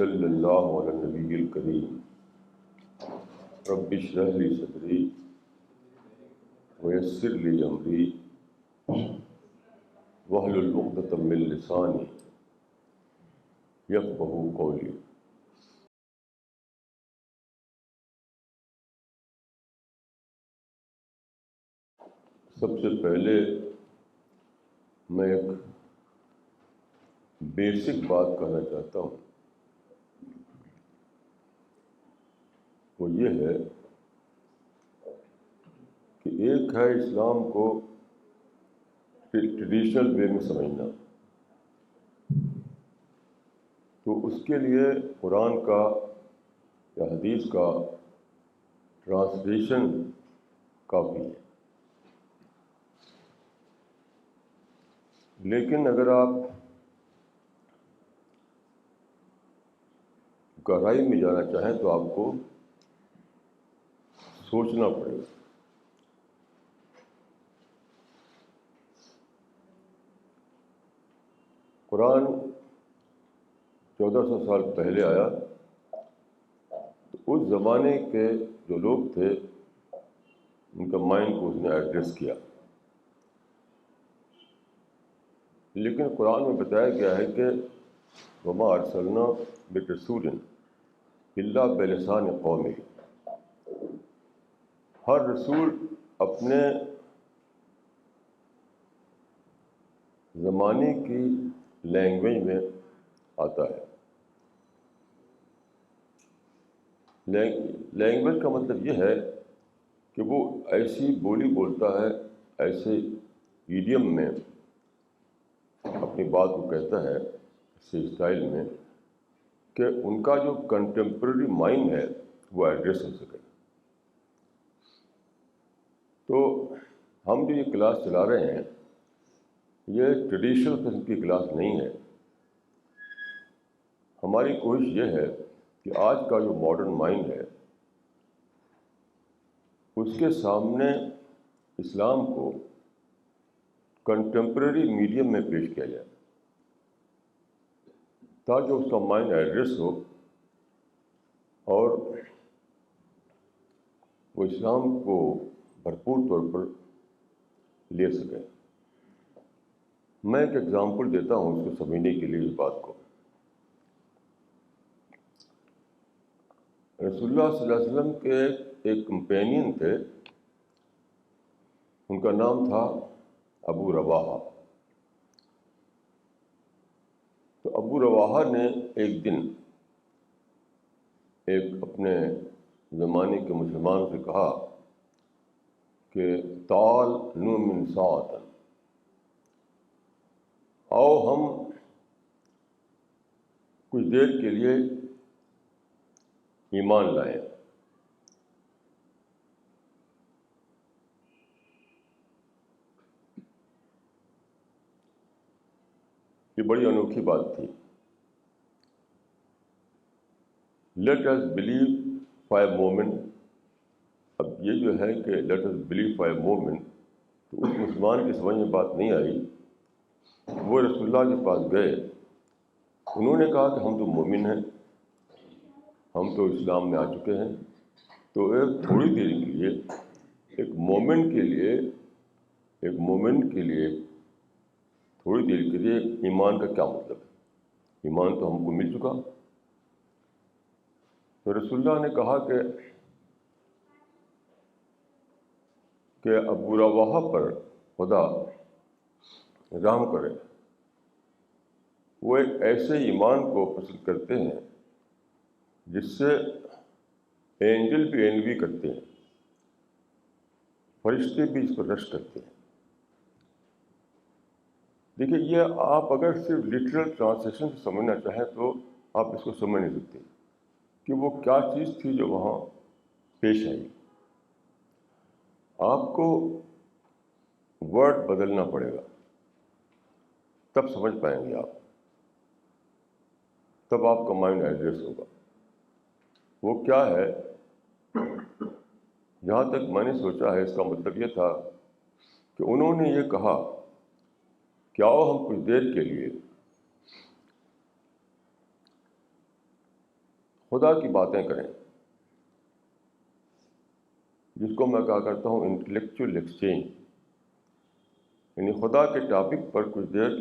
صلی اللہ علی النبی الکریم رب اشرح لی صدری ویسر لی امری واحلل عقدۃ من لسانی یفقہوا قولی۔ سب سے پہلے میں ایک بیسک بات کہنا چاہتا ہوں، وہ یہ ہے کہ ایک ہے اسلام کو ٹریڈیشنل وے میں سمجھنا، تو اس کے لیے قرآن کا یا حدیث کا ٹرانسلیشن کافی ہے۔ لیکن اگر آپ گہرائی میں جانا چاہیں تو آپ کو سوچنا پڑے گا۔ قرآن 1400 سال پہلے آیا تو اس زمانے کے جو لوگ تھے ان کا مائنڈ کو اس نے ایڈریس کیا، لیکن قرآن میں بتایا گیا ہے کہ وما ارسلنا برسول الا بلسان قومہ، ہر رسول اپنے زمانے کی لینگویج میں آتا ہے۔ لینگویج کا مطلب یہ ہے کہ وہ ایسی بولی بولتا ہے، ایسے ایڈیم میں اپنی بات کو کہتا ہے، اسی اسٹائل میں کہ ان کا جو کنٹمپریری مائنڈ ہے وہ ایڈریس ہو سکے۔ تو ہم جو یہ کلاس چلا رہے ہیں یہ ٹریڈیشنل قسم کی کلاس نہیں ہے۔ ہماری کوشش یہ ہے کہ آج کا جو ماڈرن مائنڈ ہے اس کے سامنے اسلام کو کنٹمپریری میڈیم میں پیش کیا جائے تاکہ اس کا مائنڈ ایڈریس ہو اور وہ اسلام کو بھرپور طور پر لے سکے۔ میں ایک ایگزامپل دیتا ہوں اس کو سمجھنے کے لیے اس بات کو۔ رسول اللہ صلی اللہ علیہ وسلم کے ایک کمپینین تھے، ان کا نام تھا ابو رواحہ۔ تو ابو رواحہ نے ایک دن ایک اپنے زمانے کے مسلمان سے کہا کہ تعال نؤمن ساعۃ، آؤ ہم کچھ دیر کے لیے ایمان لائیں۔ یہ بڑی انوکھی بات تھی۔ Let us believe for a moment. اب یہ جو ہے کہ let us believe for a moment, تو اس مسلمان کی سمجھ میں بات نہیں آئی۔ وہ رسول اللہ کے پاس گئے، انہوں نے کہا کہ ہم تو مومن ہیں، ہم تو اسلام میں آ چکے ہیں، تو ایک تھوڑی دیر کے لیے ایک مومن کے لیے تھوڑی دیر کے لیے ایمان کا کیا مطلب ہے؟ ایمان تو ہم کو مل چکا۔ تو رسول اللہ نے کہا کہ ابو رواحہ پر خدا رحم کرے، وہ ایک ایسے ایمان کو پسند کرتے ہیں جس سے اینجل بھی انوی کرتے ہیں، فرشتے بھی اس پر رش کرتے ہیں۔ دیکھیے، یہ آپ اگر صرف لٹرل ٹرانسلیشن سے سمجھنا چاہیں تو آپ اس کو سمجھ نہیں سکتے کہ وہ کیا چیز تھی جو وہاں پیش آئی۔ آپ کو ورڈ بدلنا پڑے گا، تب سمجھ پائیں گے آپ، تب آپ کا مائنڈ ایڈریس ہوگا۔ وہ کیا ہے؟ جہاں تک میں نے سوچا ہے اس کا مطلب یہ تھا کہ انہوں نے یہ کہا کہ آؤ ہم کچھ دیر کے لیے خدا کی باتیں کریں، جس کو میں کہا کرتا ہوں انٹلیکچوئل ایکسچینج، یعنی خدا کے ٹاپک پر کچھ دیر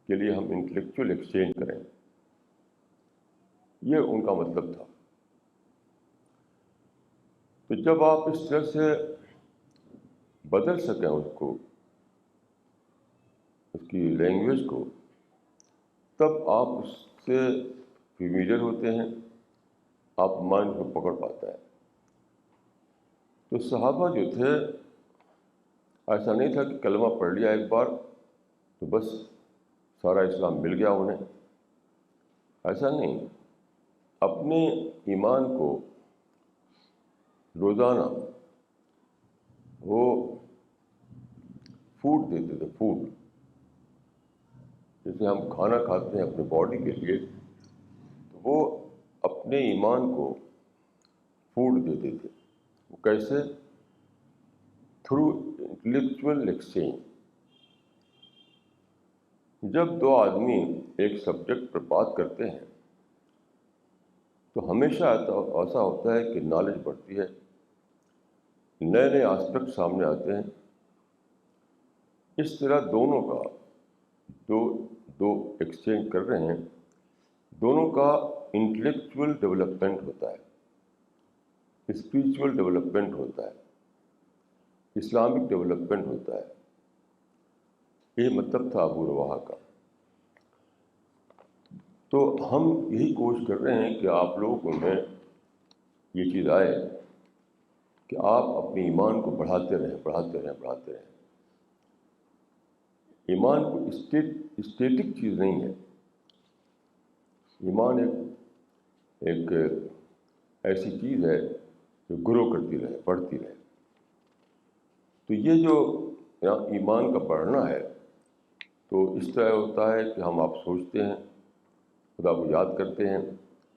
کے لیے ہم انٹلیکچوئل ایکسچینج کریں، یہ ان کا مطلب تھا۔ تو جب آپ اس طرح سے بدل سکیں اس کی لینگویج کو، تب آپ اس سے فیملیئر ہوتے ہیں، آپ مائنڈ کو پکڑ پاتا ہے۔ تو صحابہ جو تھے، ایسا نہیں تھا کہ کلمہ پڑھ لیا ایک بار تو بس سارا اسلام مل گیا انہیں، ایسا نہیں۔ اپنے ایمان کو روزانہ وہ فوڈ دیتے تھے، فوڈ، جیسے ہم کھانا کھاتے ہیں اپنے باڈی کے لیے، تو وہ اپنے ایمان کو فوڈ دیتے تھے۔ وہ کیسے؟ Through intellectual exchange. جب دو آدمی ایک سبجیکٹ پر بات کرتے ہیں تو ہمیشہ ایسا ہوتا ہے کہ نالج بڑھتی ہے، نئے نئے آسپیکٹ سامنے آتے ہیں۔ اس طرح دونوں کا دو ایکسچینج کر رہے ہیں، دونوں کا انٹلیکچوئل ڈیولپمنٹ ہوتا ہے، اسپریچول ڈیولپمنٹ ہوتا ہے، اسلامک ڈیولپمنٹ ہوتا ہے۔ یہ مطلب تھا ابو رواحہ کا۔ تو ہم یہی کوشش کر رہے ہیں کہ آپ لوگوں میں یہ چیز آئے کہ آپ اپنے ایمان کو بڑھاتے رہیں۔ ایمان کو اسٹیٹک چیز نہیں ہے، ایمان ایک ایسی چیز ہے جو گرو کرتی رہے، بڑھتی رہے۔ تو یہ جو ایمان کا بڑھنا ہے، تو اس طرح ہوتا ہے کہ آپ سوچتے ہیں، خدا کو یاد کرتے ہیں،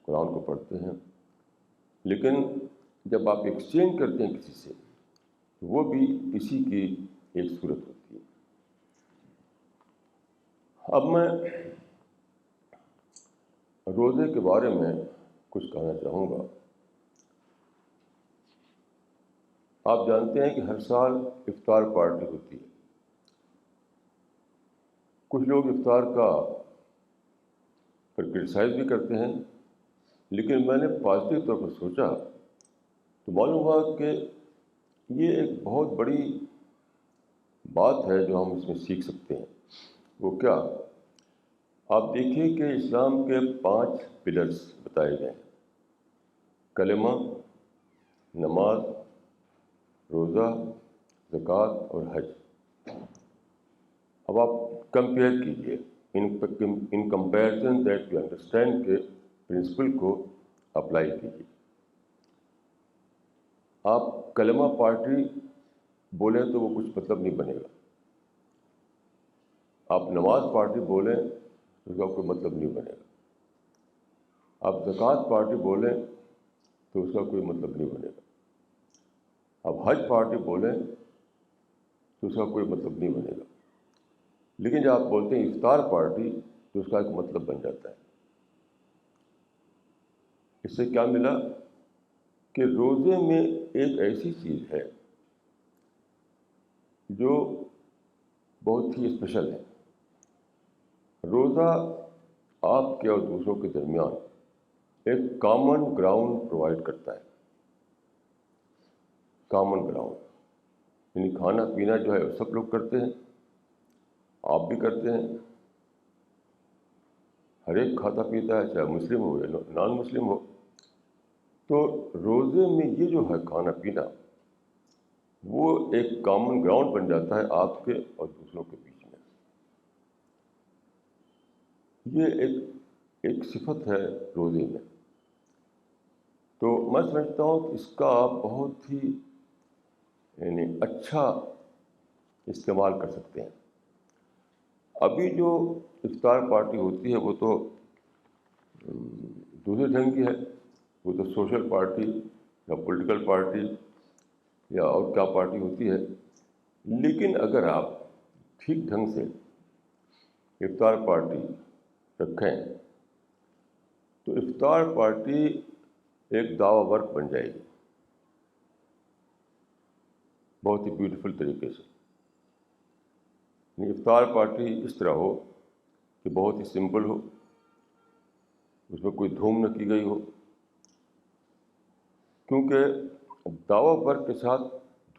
قرآن کو پڑھتے ہیں، لیکن جب آپ ایکسچینج کرتے ہیں کسی سے، تو وہ بھی اسی کی ایک صورت ہوتی ہے۔ اب میں روزے کے بارے میں کچھ کہنا چاہوں گا۔ آپ جانتے ہیں کہ ہر سال افطار پارٹی ہوتی ہے۔ کچھ لوگ افطار کا کرٹیسائز بھی کرتے ہیں، لیکن میں نے پازیٹیو طور پر سوچا تو معلوم ہوا کہ یہ ایک بہت بڑی بات ہے جو ہم اس میں سیکھ سکتے ہیں۔ وہ کیا؟ آپ دیکھیے کہ اسلام کے 5 پلرز بتائے گئے ہیں: کلمہ، نماز، روزہ، زکوٰۃ اور حج۔ اب آپ کمپیئر کیجیے، in comparison that you understand کے پرنسپل کو اپلائی کیجیے۔ آپ کلمہ پارٹی بولیں تو وہ کچھ مطلب نہیں بنے گا، آپ نماز پارٹی بولیں تو اس کا کوئی مطلب نہیں بنے گا، آپ زکوٰۃ پارٹی بولیں تو اس کا کوئی مطلب نہیں بنے گا، آپ حج پارٹی بولیں تو اس کا کوئی مطلب نہیں بنے گا۔ لیکن جب آپ بولتے ہیں افطار پارٹی تو اس کا ایک مطلب بن جاتا ہے۔ اس سے کیا ملا کہ روزے میں ایک ایسی چیز ہے جو بہت ہی اسپیشل ہے۔ روزہ آپ کے اور دوسروں کے درمیان ایک کامن گراؤنڈ پرووائڈ کرتا ہے۔ کامن گراؤنڈ یعنی کھانا پینا جو ہے سب لوگ کرتے ہیں، آپ بھی کرتے ہیں، ہر ایک کھاتا پیتا ہے، چاہے مسلم ہو یا نان مسلم ہو۔ تو روزے میں یہ جو ہے کھانا پینا، وہ ایک کامن گراؤنڈ بن جاتا ہے آپ کے اور دوسروں کے بیچ میں۔ یہ ایک صفت ہے روزے میں۔ تو میں سمجھتا ہوں کہ اس کا آپ بہت ہی اچھا استعمال کر سکتے ہیں۔ ابھی جو افطار پارٹی ہوتی ہے وہ تو دوسرے ڈھنگ کی ہے، وہ تو سوشل پارٹی یا پولیٹیکل پارٹی یا اور کیا پارٹی ہوتی ہے۔ لیکن اگر آپ ٹھیک ڈھنگ سے افطار پارٹی رکھیں تو افطار پارٹی ایک دعوی ورک بن جائے گی بہت ہی بیوٹیفل طریقے سے. افطار پارٹی اس طرح ہو کہ بہت ہی سمپل ہو، اس میں کوئی دھوم نہ کی گئی ہو، کیونکہ دعوی ورک کے ساتھ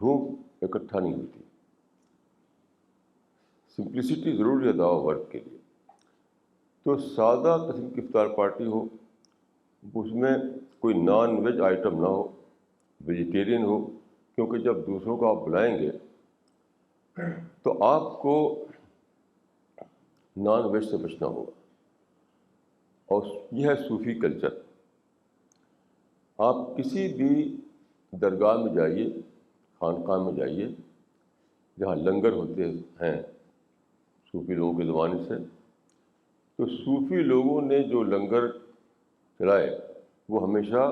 دھوم اکٹھا نہیں ہوتی. سمپلسٹی ضروری ہے دعوی ورک کے لیے. تو سادہ قسم کی افطار پارٹی ہو، اس میں کوئی نان ویج آئٹم نہ ہو، ویجیٹیرین ہو، کیونکہ جب دوسروں کو آپ بلائیں گے تو آپ کو نان ویج سے بچنا ہوگا. اور یہ ہے صوفی کلچر. آپ کسی بھی درگاہ میں جائیے، خانقاہ میں جائیے جہاں لنگر ہوتے ہیں صوفی لوگوں کے زمانے سے، تو صوفی لوگوں نے جو لنگر چلائے وہ ہمیشہ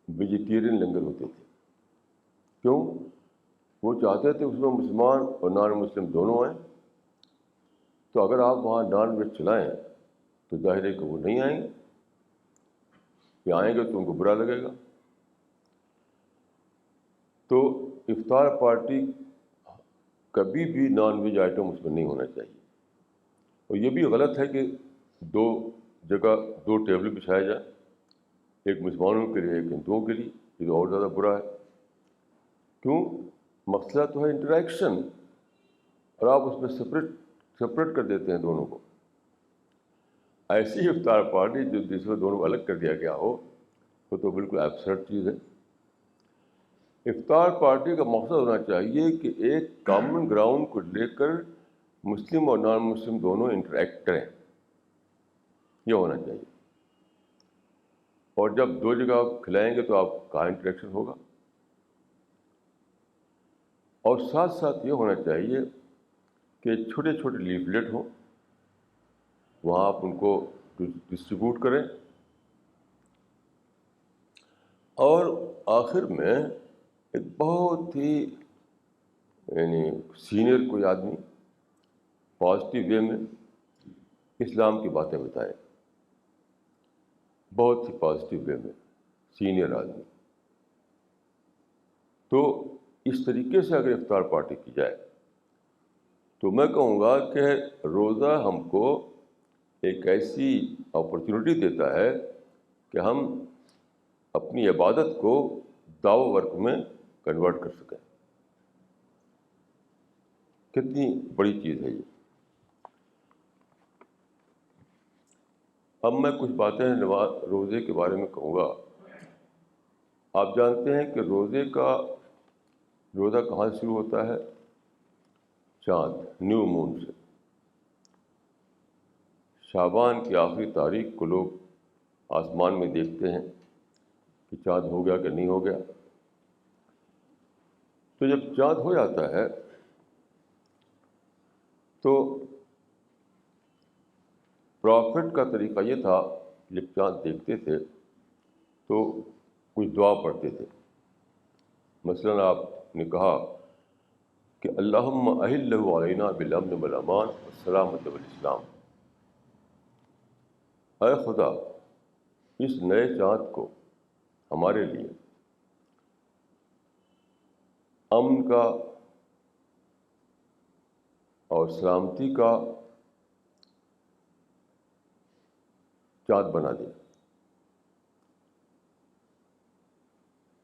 ویجیٹیرین لنگر ہوتے تھے. کیوں؟ وہ چاہتے تھے اس میں مسلمان اور نان مسلم دونوں آئیں. تو اگر آپ وہاں نان ویج چلائیں تو ظاہر ہے کہ وہ نہیں آئیں گے، یا آئیں گے تو ان کو برا لگے گا. تو افطار پارٹی کبھی بھی نان ویج آئٹم اس میں نہیں ہونا چاہیے. اور یہ بھی غلط ہے کہ دو جگہ دو ٹیبل بچھایا جائے، ایک مسلمانوں کے لیے ایک ہندوؤں کے لیے. یہ تو اور زیادہ برا ہے. کیوں؟ مسئلہ تو ہے انٹریکشن، اور آپ اس میں سپریٹ کر دیتے ہیں دونوں کو. ایسی افطار پارٹی جس میں دونوں کو الگ کر دیا گیا ہو وہ تو بالکل ایبسرڈ چیز ہے. افطار پارٹی کا مقصد ہونا چاہیے کہ ایک کامن گراؤنڈ کو لے کر مسلم اور نان مسلم دونوں انٹریکٹ کریں، یہ ہونا چاہیے. اور جب دو جگہ آپ کھلائیں گے تو آپ کہاں انٹریکشن ہوگا. اور ساتھ ساتھ یہ ہونا چاہیے کہ چھوٹے چھوٹے لیفلیٹ ہوں، وہاں آپ ان کو ڈسٹریبیوٹ کریں. اور آخر میں ایک بہت ہی سینئر کوئی آدمی پازیٹیو وے میں اسلام کی باتیں بتائے، بہت ہی پازیٹیو وے میں سینئر آدمی. تو اس طریقے سے اگر افطار پارٹی کی جائے تو میں کہوں گا کہ روزہ ہم کو ایک ایسی اپرچونیٹی دیتا ہے کہ ہم اپنی عبادت کو دعوی ورک میں کنورٹ کر سکیں. کتنی بڑی چیز ہے یہ. اب میں کچھ باتیں روزے کے بارے میں کہوں گا. آپ جانتے ہیں کہ روزہ کہاں سے شروع ہوتا ہے؟ چاند، نیو مون سے. شعبان کی آخری تاریخ کو لوگ آسمان میں دیکھتے ہیں کہ چاند ہو گیا کہ نہیں ہو گیا. تو جب چاند ہو جاتا ہے تو پرافٹ کا طریقہ یہ تھا، جب چاند دیکھتے تھے تو کچھ دعا پڑھتے تھے. مثلاً آپ نے کہا کہ اللہم احلہ علینا بالامن والامان والسلامۃ والاسلام. اے خدا، اس نئے چاند کو ہمارے لیے امن کا اور سلامتی کا چاند بنا دے.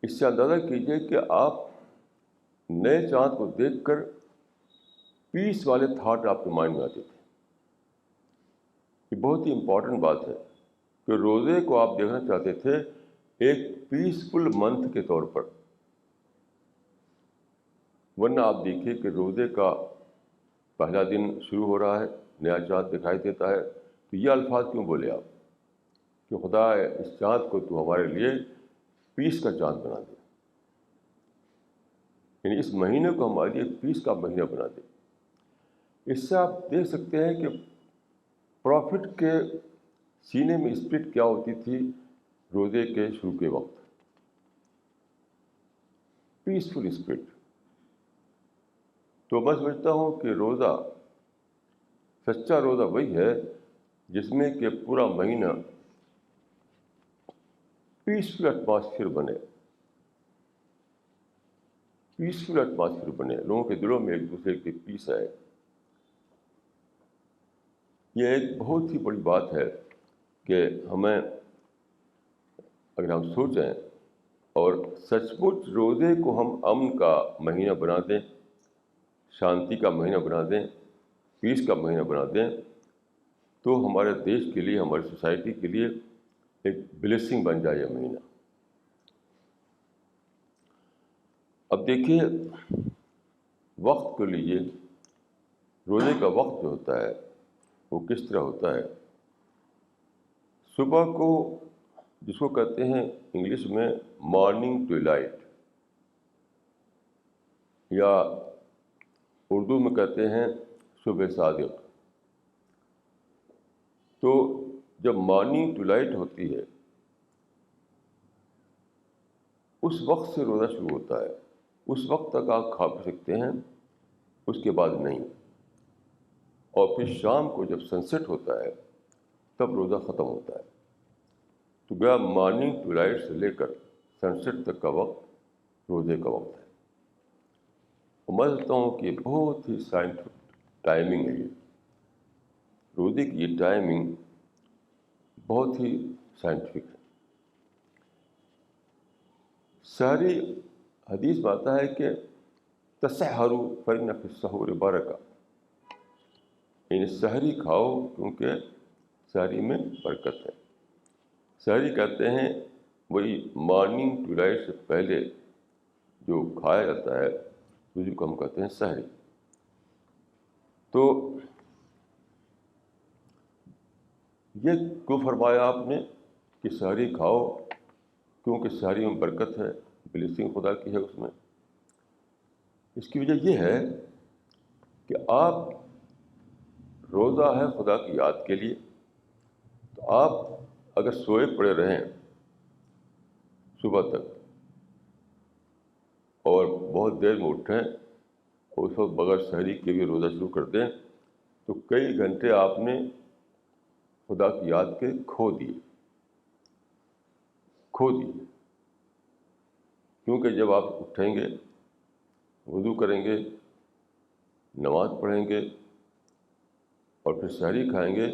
اس سے اندازہ کیجیے کہ آپ نئے چاند کو دیکھ کر پیس والے تھاٹ آپ کے مائنڈ میں آتے تھے. یہ بہت ہی امپورٹنٹ بات ہے کہ روزے کو آپ دیکھنا چاہتے تھے ایک پیسفل منتھ کے طور پر. ورنہ آپ دیکھیے کہ روزے کا پہلا دن شروع ہو رہا ہے، نیا چاند دکھائی دیتا ہے، تو یہ الفاظ کیوں بولے آپ کہ خدا اس چاند کو تو ہمارے لیے پیس کا چاند بنا دے. یعنی اس مہینے کو ہمارے لیے پیس کا مہینہ بنا دے. اس سے آپ دیکھ سکتے ہیں کہ پرافٹ کے سینے میں اسپرٹ کیا ہوتی تھی روزے کے شروع کے وقت. Peaceful spirit. تو میں سمجھتا ہوں کہ روزہ، سچا روزہ وہی ہے جس میں کہ پورا مہینہ پیسفل ایٹماسفیئر بنے، پیسفل ایٹماسفیئر بنے، لوگوں کے دلوں میں ایک دوسرے کی پیس آئے. یہ ایک بہت ہی بڑی بات ہے کہ ہمیں اگر ہم سوچیں اور سچ مچ روزے کو ہم امن کا مہینہ بنا دیں، شانتی کا مہینہ بنا دیں، پیس کا مہینہ بنا دیں، تو ہمارے دیش کے لیے، ہماری سوسائٹی کے لیے ایک بلیسنگ بن جائے یہ مہینہ. اب دیکھیے وقت کو لیجیے، روزے کا وقت جو ہوتا ہے وہ کس طرح ہوتا ہے. صبح کو جس کو کہتے ہیں انگلش میں مارننگ ٹو لائٹ، یا اردو میں کہتے ہیں صبح صادق. تو جب مارننگ ٹو لائٹ ہوتی ہے اس وقت سے روزہ شروع ہوتا ہے. اس وقت تک آپ کھا پی سکتے ہیں، اس کے بعد نہیں. اور پھر شام کو جب سن سیٹ ہوتا ہے تب روزہ ختم ہوتا ہے. تو گیا مارننگ ٹو لائٹ سے لے کر سن سیٹ تک کا وقت روزے کا وقت ہے. میں سمجھتا ہوں کہ بہت ہی سائنٹیفک ٹائمنگ ہے. یہ روزے کی یہ ٹائمنگ بہت ہی سائنٹیفک ہے. سحری حدیث میں آتا ہے کہ تسحروا فإن فی السحور برکہ، یعنی سحری کھاؤ کیونکہ سحری میں برکت ہے. سحری کہتے ہیں وہی مارننگ ٹو لائٹ سے پہلے جو کھایا جاتا ہے اسی کو ہم کہتے ہیں سحری. تو یہ کیوں فرمایا آپ نے کہ سحری کھاؤ؟ کیونکہ سحری میں برکت ہے، بلیسنگ خدا کی ہے اس میں. اس کی وجہ یہ ہے کہ آپ روزہ ہے خدا کی یاد کے لیے، تو آپ اگر سوئے پڑے رہیں صبح تک اور بہت دیر میں اٹھیں اور اس وقت بغیر سحری کے بھی روزہ شروع کر دیں تو کئی گھنٹے آپ نے خدا کی یاد کے کھو دیے. کیونکہ جب آپ اٹھیں گے، وضو کریں گے، نماز پڑھیں گے اور پھر سحری کھائیں گے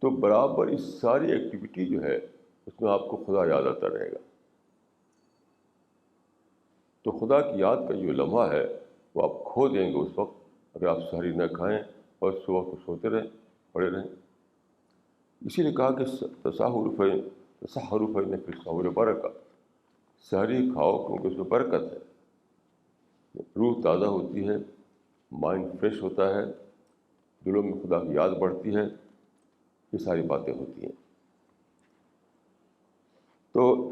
تو برابر اس ساری ایکٹیویٹی جو ہے اس میں آپ کو خدا یاد آتا رہے گا. تو خدا کی یاد کا جو لمحہ ہے وہ آپ کھو دیں گے اس وقت اگر آپ سحری نہ کھائیں اور صبح کو سوتے رہیں، پڑے رہیں. اسی لیے کہا کہ تسحروا فإن فی السحور برکہ، سحری کھاؤ کیونکہ اس میں برکت ہے. روح تازہ ہوتی ہے، مائنڈ فریش ہوتا ہے، دلوں میں خدا کی یاد بڑھتی ہے، یہ ساری باتیں ہوتی ہیں. تو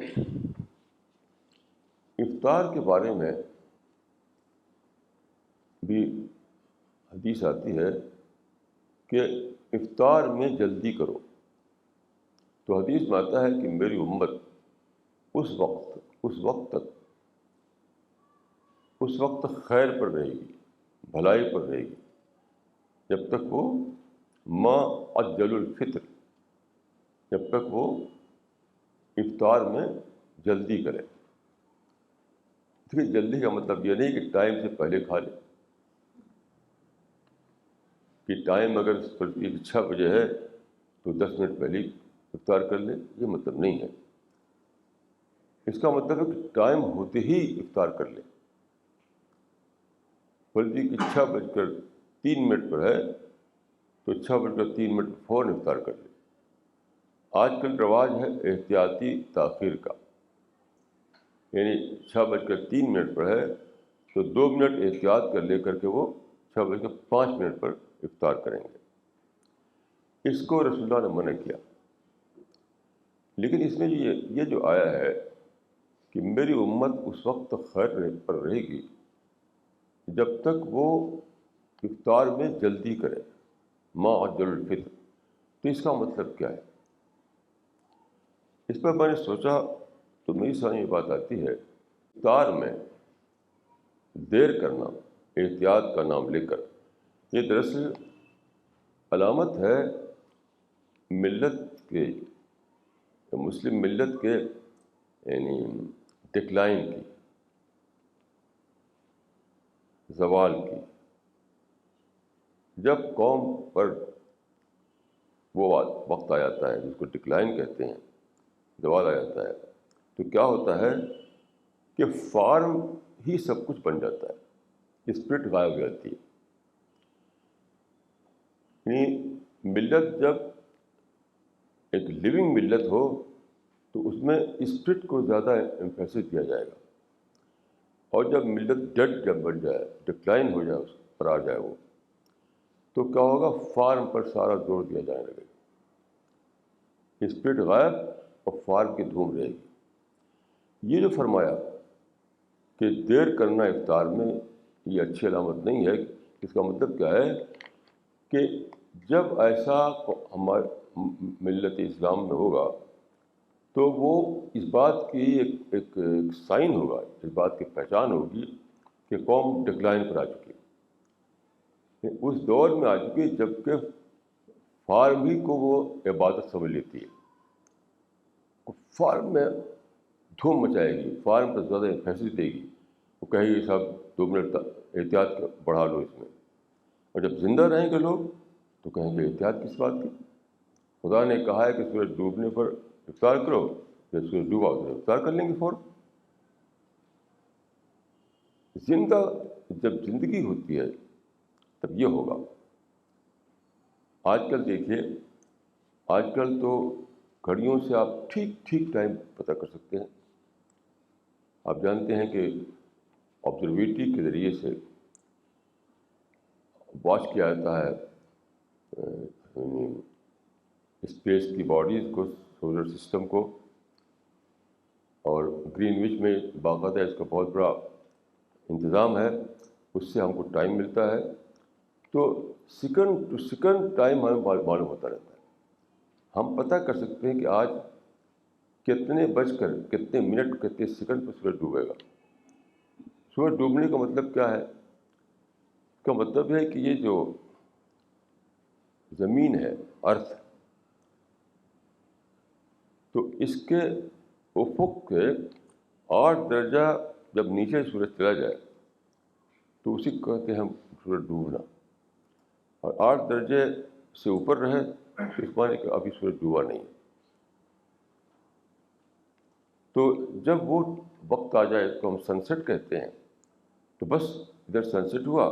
افطار کے بارے میں بھی حدیث آتی ہے کہ افطار میں جلدی کرو. تو حدیث میں آتا ہے کہ میری امت اس وقت تک خیر پر رہے گی، بھلائی پر رہے گی جب تک وہ ما عجل الفطر، جب تک وہ افطار میں جلدی کرے. دیکھیے جلدی کا مطلب یہ نہیں کہ ٹائم سے پہلے کھا لے، کہ ٹائم اگر 6 بجے ہے تو 10 منٹ پہلے افطار کر لے، یہ مطلب نہیں ہے. اس کا مطلب ہے کہ ٹائم ہوتے ہی افطار کر لے. بلکہ کہ 6:03 پر ہے تو 6:03 پر فوراً افطار کر لے. آج کل رواج ہے احتیاطی تاخیر کا، یعنی 6:03 پر ہے تو 2 منٹ احتیاط کر لے کر کے وہ 6:05 پر افطار کریں گے. اس کو رسول اللہ نے منع کیا. لیکن اس میں یہ جو آیا ہے کہ میری امت اس وقت تک خیر پر رہے گی جب تک وہ افطار میں جلدی کرے، ما عجل الفطر. تو اس کا مطلب کیا ہے؟ اس پر میں نے سوچا تو میری سمجھ میں بات آتی ہے افطار میں دیر کرنا احتیاط کا نام لے کر یہ دراصل علامت ہے ملت کے، مسلم ملت کے یعنی ڈکلائن کی، زوال کی. جب قوم پر وہ وقت آ جاتا ہے جس کو ڈکلائن کہتے ہیں، زوال آ جاتا ہے، تو کیا ہوتا ہے کہ فارم ہی سب کچھ بن جاتا ہے، اسپرٹ غائب ہو جاتی ہے. یعنی ملت جب ایک لیونگ ملت ہو تو اس میں اسپرٹ کو زیادہ ایمفیسس دیا جائے گا، اور جب ملت ڈیڈ جب بن جائے، ڈکلائن ہو جائے، اس پر آ جائے وہ، تو کیا ہوگا، فارم پر سارا زور دیا جانے لگے گا، اسپرٹ غائب اور فارم کی دھوم رہے گی. یہ جو فرمایا کہ دیر کرنا افطار میں، یہ اچھی علامت نہیں ہے. اس کا مطلب کیا ہے کہ جب ایسا ہمارے ملت اسلام میں ہوگا تو وہ اس بات کی ایک سائن ہوگا، اس بات کی پہچان ہوگی کہ قوم ڈکلائن پر آ چکی ہے، اس دور میں آ چکی ہے جب کہ فارم ہی کو وہ عبادت سمجھ لیتی ہے. فارم میں دھوم مچائے گی، فارم پر زیادہ فیصلے دے گی، وہ کہے گی صاحب 2 منٹ احتیاط بڑھا لو اس میں. اور جب زندہ رہیں گے لوگ تو کہیں گے احتیاط کس بات کی، خدا نے کہا ہے کہ سورج ڈوبنے پر افطار کرو، جب سورج ڈوبا تو افطار کر لیں گے فوراً. جب زندگی ہوتی ہے تب یہ ہوگا. آج کل دیکھیے، آج کل تو گھڑیوں سے آپ ٹھیک ٹائم پتہ کر سکتے ہیں. آپ جانتے ہیں کہ آبزرویٹری کے ذریعے سے واچ کیا جاتا ہے اسپیس کی باڈیز کو، سولر سسٹم کو، اور گرین وچ میں باقاعدہ اس کا بہت بڑا انتظام ہے. اس سے ہم کو ٹائم ملتا ہے، تو سیکنڈ ٹو سیکنڈ ٹائم ہمیں معلوم ہوتا رہتا ہے. ہم پتہ کر سکتے ہیں کہ آج کتنے بج کر کتنے منٹ کتنے سیکنڈ پہ سورج ڈوبے گا. سورج ڈوبنے کا مطلب کیا ہے؟ اس کا مطلب ہے کہ یہ جو زمین ہے، ارتھ، تو اس کے افق کے 8 درجہ جب نیچے سورج چلا جائے تو اسی کو کہتے ہیں ہم سورج ڈوبنا. اور 8 درجے سے اوپر رہے تو اس معنی کہ ابھی سورج ڈوبا نہیں. تو جب وہ وقت آ جائے تو ہم سن سیٹ کہتے ہیں، تو بس ادھر سن سیٹ ہوا،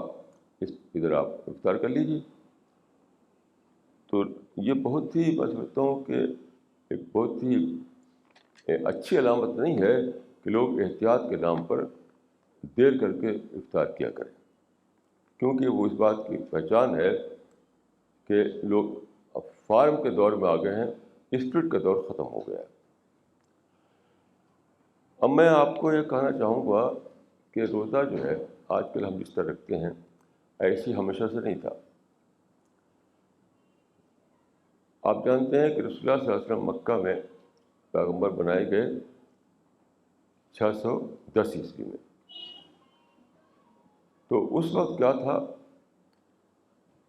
ادھر آپ افطار کر لیجیے. تو یہ بہت ہی میں سمجھتا ہوں کہ ایک بہت ہی اچھی علامت نہیں ہے کہ لوگ احتیاط کے نام پر دیر کر کے افطار کیا کریں، کیونکہ وہ اس بات کی پہچان ہے کہ لوگ اب فارم کے دور میں آ گئے ہیں، اسپرٹ کا دور ختم ہو گیا ہے. اب میں آپ کو یہ کہنا چاہوں گا کہ روزہ جو ہے آج کل ہم جس طرح رکھتے ہیں ایسی ہمیشہ سے نہیں تھا. آپ جانتے ہیں کہ رسول اللہ صلی اللہ علیہ وسلم مکہ میں پیغمبر بنائے گئے 610 عیسوی میں. تو اس وقت کیا تھا،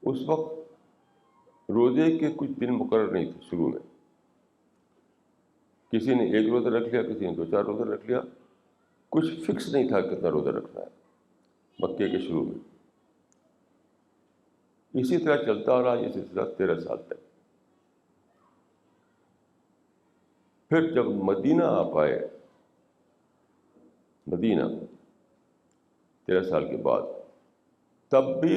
اس وقت روزے کے کچھ دن مقرر نہیں تھے. شروع میں کسی نے 1 روزہ رکھ لیا، کسی نے 2-4 روزہ رکھ لیا، کچھ فکس نہیں تھا کتنا روزہ رکھنا ہے مکے کے شروع میں. اسی طرح چلتا رہا یہ سلسلہ 13 سال تک. پھر جب مدینہ آپ آئے، مدینہ 13 سال کے بعد، تب بھی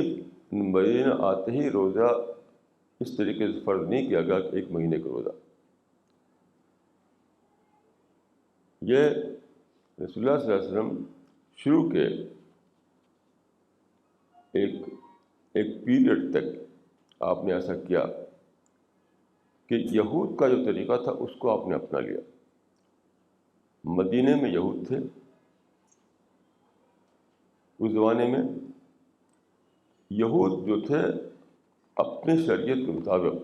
مدینہ آتے ہی روزہ اس طریقے سے فرض نہیں کیا گیا کہ 1 مہینے کا روزہ. یہ رسول اللہ صلی اللہ علیہ وسلم شروع کے ایک پیریڈ تک آپ نے ایسا کیا کہ یہود کا جو طریقہ تھا اس کو آپ نے اپنا لیا. مدینے میں یہود تھے اس زمانے میں. یہود جو تھے اپنی شریعت کے مطابق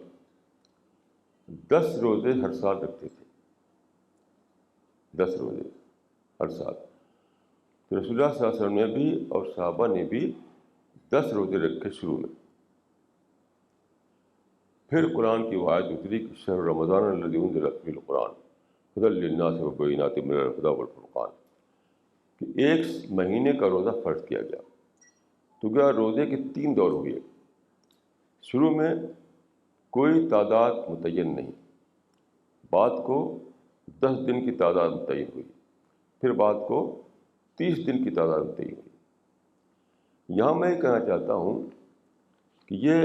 10 روزے ہر سال رکھتے تھے، 10 روزے ہر سال. تو رسول اللہ صلی اللہ علیہ وسلم نے بھی اور صحابہ نے بھی 10 روزے رکھے شروع میں. پھر قرآن کی آیت اتری کہ شہر رمضان الذی انزل فیہ القرآن، ہدی للناس وبینات من الہدی والفرقان، کہ ایک مہینے کا روزہ فرض کیا گیا. تو کیا روزے کے 3 دور ہوئے. شروع میں کوئی تعداد متعین نہیں، بعد کو 10 دن کی تعداد متعین ہوئی، پھر بعد کو 30 دن کی تعداد متعین ہوئی. یہاں میں یہ کہنا چاہتا ہوں کہ یہ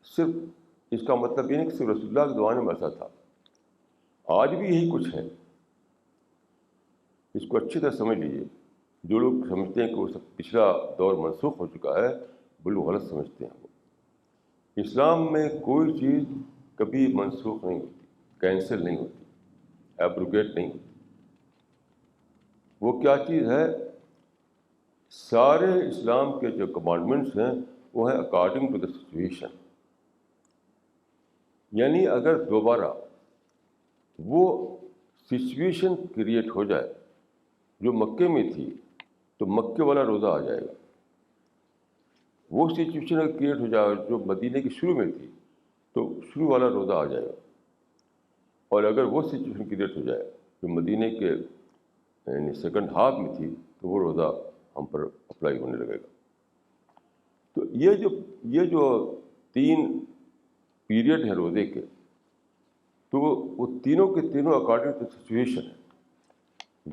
صرف اس کا مطلب یہ نہیں کہ صرف رسول اللہ کے زمانے میں ایسا تھا، آج بھی یہی کچھ ہے. اس کو اچھی طرح سمجھ لیجیے. جو لوگ سمجھتے ہیں کہ وہ سب پچھلا دور منسوخ ہو چکا ہے، بالکل غلط سمجھتے ہیں. وہ اسلام میں کوئی چیز کبھی منسوخ نہیں ہوتی، کینسل نہیں ہوتی، ایبروگیٹ نہیں ہوتی. وہ کیا چیز ہے؟ سارے اسلام کے جو کمانڈمنٹس ہیں وہ ہیں اکارڈنگ ٹو دا سچویشن. یعنی اگر دوبارہ وہ سچویشن کریٹ ہو جائے جو مکے میں تھی تو مکے والا روزہ آ جائے گا. وہ سچویشن اگر کریٹ ہو جائے جو مدینے کی شروع میں تھی تو شروع والا روزہ آ جائے گا. اور اگر وہ سچویشن کریٹ ہو جائے جو مدینے کے یعنی سیکنڈ ہاف میں تھی تو وہ روزہ ہم پر اپلائی ہونے لگے گا. تو یہ جو 3 پیریڈ ہیں روزے کے، تو وہ تینوں کے تینوں اکارڈنگ ٹو سچویشن ہے.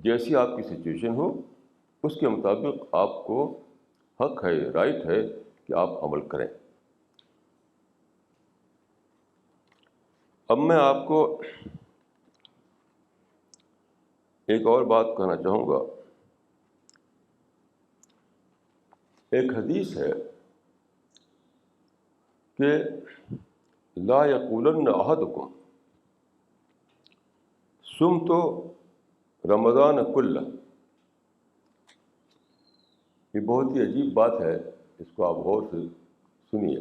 جیسی آپ کی سچویشن ہو اس کے مطابق آپ کو حق ہے، رائٹ ہے کہ آپ عمل کریں. اب میں آپ کو ایک اور بات کہنا چاہوں گا. ایک حدیث ہے کہ لا یقولن احدکم صمت رمضان کلہ. یہ بہت ہی عجیب بات ہے، اس کو آپ غور سے سنیے.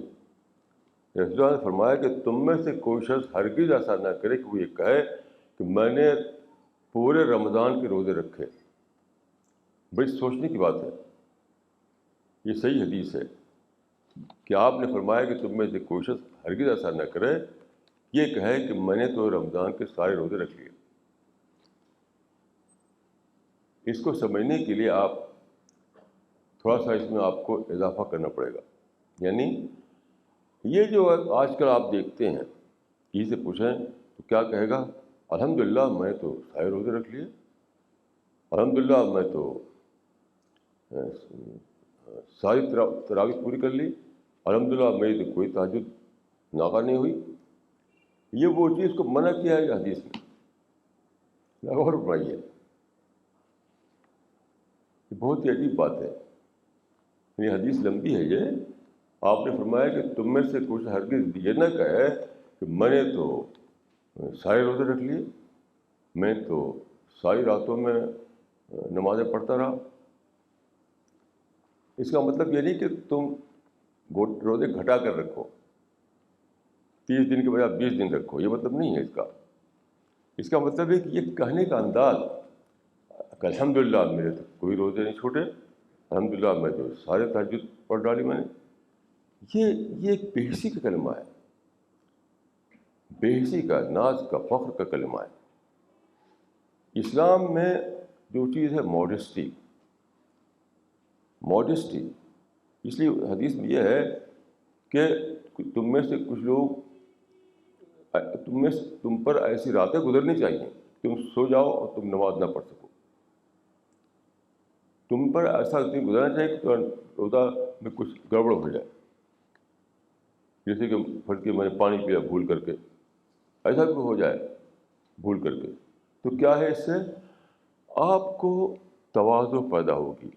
رسول اللہ نے فرمایا کہ تم میں سے کوئی شخص ہرگز ایسا نہ کرے کہ وہ یہ کہے کہ میں نے پورے رمضان کے روزے رکھے. بڑی سوچنے کی بات ہے. یہ صحیح حدیث ہے کہ آپ نے فرمایا کہ تم میں سے کوئی شخص ہرگز ایسا نہ کرے یہ کہے کہ میں نے تو رمضان کے سارے روزے رکھ لیے. اس کو سمجھنے کے لیے آپ تھوڑا سا اس میں آپ کو اضافہ کرنا پڑے گا. یعنی یہ جو آج کل آپ دیکھتے ہیں، کسی سے پوچھیں تو کیا کہے گا؟ الحمدللہ میں تو سارے روزے رکھ لیے، الحمدللہ میں تو ساری تراویح پوری کر لی، الحمدللہ میری تو کوئی تہجد ناغہ نہیں ہوئی. یہ وہ چیز کو منع کیا ہے حدیث میں. غور فرمائیے، یہ بہت ہی عجیب بات ہے. یہ حدیث لمبی ہے. یہ آپ نے فرمایا کہ تم میں سے کچھ ہرگز یہ نہ کہے کہ میں نے تو سارے روزے رکھ لیے، میں تو ساری راتوں میں نمازیں پڑھتا رہا. اس کا مطلب یہ نہیں کہ تم روزے گھٹا کر رکھو، 30 دن کے بجائے 20 دن رکھو، یہ مطلب نہیں ہے اس کا. اس کا مطلب ہے کہ یہ کہنے کا انداز کہ الحمدللہ میرے تو کوئی روزے نہیں چھوٹے، الحمدللہ میں تو سارے تہجد پڑھ ڈالی میں نے. یہ ایک بے حسی کا کلمہ ہے، بے حسی کا، ناز کا، فخر کا کلمہ ہے. اسلام میں جو چیز ہے ماڈسٹی، اس لیے حدیث میں یہ ہے کہ تم میں سے کچھ لوگ تم پر ایسی راتیں گزرنی چاہیے تم سو جاؤ اور تم نماز نہ پڑھ سکو. تم پر ایسا دن گزرنا چاہیے کہ روزہ میں کچھ گڑبڑ ہو جائے، جیسے کہ فرض کے میں نے پانی پیا بھول کر کے، ایسا بھی ہو جائے بھول کر کے، تو کیا ہے اس سے آپ کو تواضع پیدا ہوگی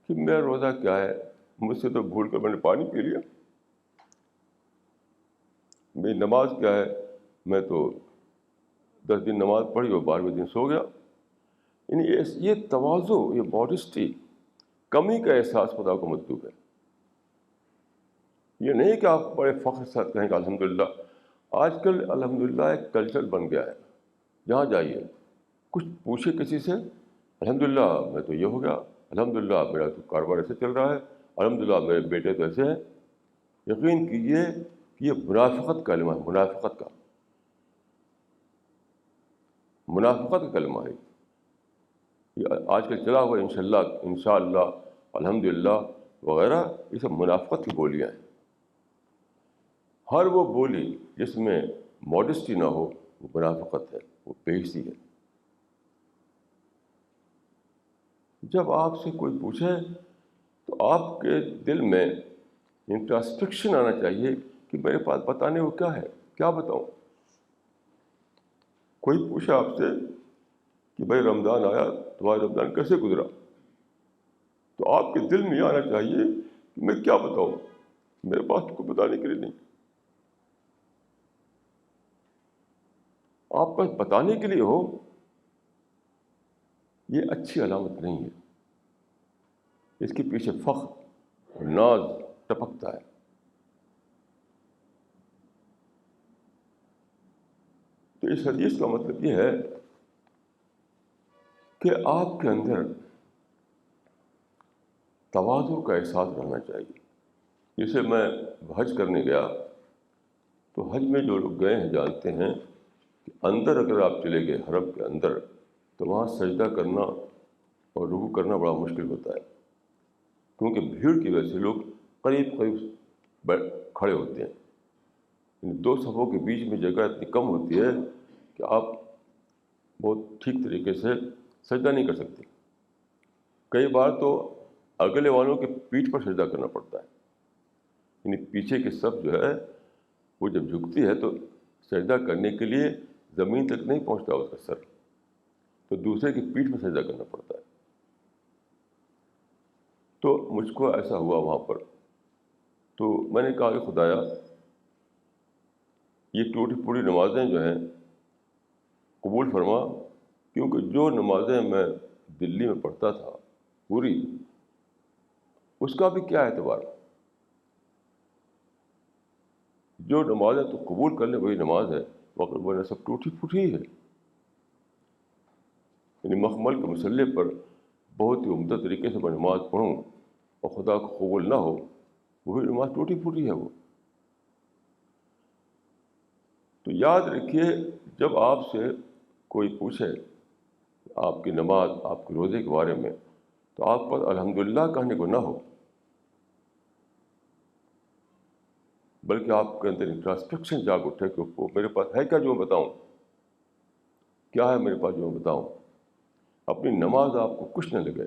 کہ میرا روزہ کیا ہے، مجھ سے تو بھول کر میں نے پانی پی لیا. میری نماز کیا ہے، میں تو 10 دن نماز پڑھی اور 12ویں دن سو گیا. یعنی یہ تواضع، یہ ماڈسٹی، کمی کا احساس خدا کو مطلوب ہے. یہ نہیں کہ آپ بڑے فخر سے کہیں کہ الحمدللہ. آج کل الحمدللہ ایک کلچر بن گیا ہے، جہاں جائیے کچھ پوچھے کسی سے، الحمدللہ میں تو یہ ہو گیا، الحمدللہ میرا تو کاروبار ایسے چل رہا ہے، الحمدللہ میرے بیٹے تو ایسے ہیں. یقین کیجیے کہ یہ منافقت کا کلمہ ہے، منافقت کا. منافقت کا کلمہ ہے. یہ آج کل چلا ہوا انشاءاللہ، الحمدللہ وغیرہ، یہ سب منافقت کی بولیاں ہیں. ہر وہ بولی جس میں ماڈسٹی نہ ہو وہ منافقت ہے، وہ بے حسی ہے. جب آپ سے کوئی پوچھے تو آپ کے دل میں انٹراسپیکشن آنا چاہیے کہ میرے پاس بتانے کو کیا ہے، کیا بتاؤں. کوئی پوچھے آپ سے کہ بھائی رمضان آیا، تمہارا رمضان کیسے گزرا، تو آپ کے دل میں یہ آنا چاہیے کہ میں کیا بتاؤں، میرے پاس تو کوئی بتانے کے لیے نہیں. آپ پاس بتانے کے لیے ہو یہ اچھی علامت نہیں ہے. اس کے پیچھے فخر اور ناز ٹپکتا ہے. تو اس حدیث کا مطلب یہ ہے کہ آپ کے اندر تواضع کا احساس رہنا چاہیے. جیسے میں حج کرنے گیا تو حج میں جو لوگ گئے ہیں جانتے ہیں کہ اندر اگر آپ چلے گئے حرم کے اندر تو وہاں سجدہ کرنا اور رکوع کرنا بڑا مشکل ہوتا ہے، کیونکہ بھیڑ کی وجہ سے لوگ قریب کھڑے ہوتے ہیں. ان دو صفوں کے بیچ میں جگہ اتنی کم ہوتی ہے کہ آپ بہت ٹھیک طریقے سے سجدہ نہیں کر سکتے. کئی بار تو اگلے والوں کے پیٹھ پر سجدہ کرنا پڑتا ہے. یعنی پیچھے کی صف جو ہے وہ جب جھکتی ہے تو سجدہ کرنے کے لیے زمین تک نہیں پہنچتا اس کا سر، تو دوسرے کی پیٹھ پر سجدہ کرنا پڑتا ہے. تو مجھ کو ایسا ہوا وہاں پر. تو میں نے کہا کہ خدایا یہ ٹوٹی پھوٹی نمازیں جو ہیں قبول فرما، کیونکہ جو نمازیں میں دلی میں پڑھتا تھا پوری، اس کا بھی کیا اعتبار. جو نمازیں تو قبول کر لیں وہی نماز ہے، مگر وہ سب ٹوٹی پھوٹی ہی ہے. یعنی مخمل کے مسلح پر بہت ہی عمدہ طریقے سے میں نماز پڑھوں اور خدا کو قبول نہ ہو، وہی نماز ٹوٹی پھوٹی ہے وہ. تو یاد رکھیے جب آپ سے کوئی پوچھے آپ کی نماز، آپ کے روزے کے بارے میں، تو آپ پر الحمدللہ کہنے کو نہ ہو، بلکہ آپ کے اندر انٹراسپیکشن جاگ اٹھے کہ وہ میرے پاس ہے کیا جو میں بتاؤں، کیا ہے میرے پاس جو میں بتاؤں. اپنی نماز آپ کو کچھ نہ لگے،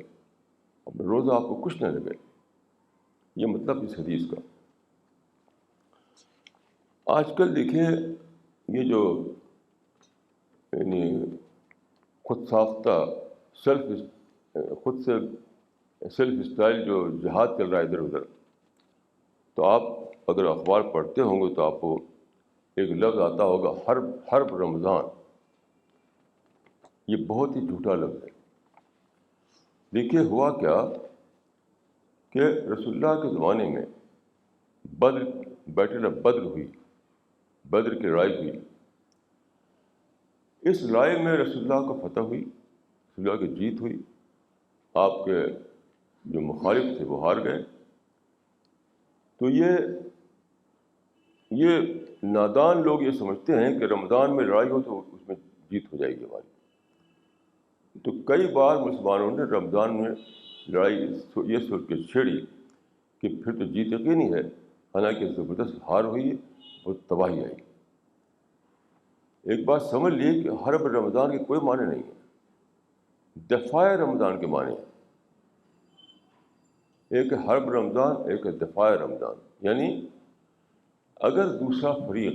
اپنا روزہ آپ کو کچھ نہ لگے. یہ مطلب اس حدیث کا. آج کل دیکھیں یہ جو یعنی خود ساختہ خود سے سیلف اسٹائل جو جہاد چل رہا ہے ادھر ادھر، تو آپ اگر اخبار پڑھتے ہوں گے تو آپ کو ایک لفظ آتا ہوگا حرب رمضان. یہ بہت ہی جھوٹا لفظ ہے. دیکھیے ہوا کیا کہ رسول اللہ کے زمانے میں بیٹل آف بدر ہوئی، بدر کی لڑائی ہوئی. اس لڑائی میں رسول اللہ کو فتح ہوئی، رسول اللہ کی جیت ہوئی. آپ کے جو مخالف تھے وہ ہار گئے. تو یہ نادان لوگ یہ سمجھتے ہیں کہ رمضان میں لڑائی ہو تو اس میں جیت ہو جائے گی ہماری. تو کئی بار مسلمانوں نے رمضان میں لڑائی یہ سوچ کے چھیڑی کہ پھر تو جیت یقینی ہے، حالانکہ زبردست ہار ہوئی اور تباہی آئی. ایک بات سمجھ لیے کہ حرب رمضان کے کوئی معنی نہیں ہے، دفاع رمضان کے معنی ہیں. ایک ہے حرب رمضان، ایک ہے دفاع رمضان. یعنی اگر دوسرا فریق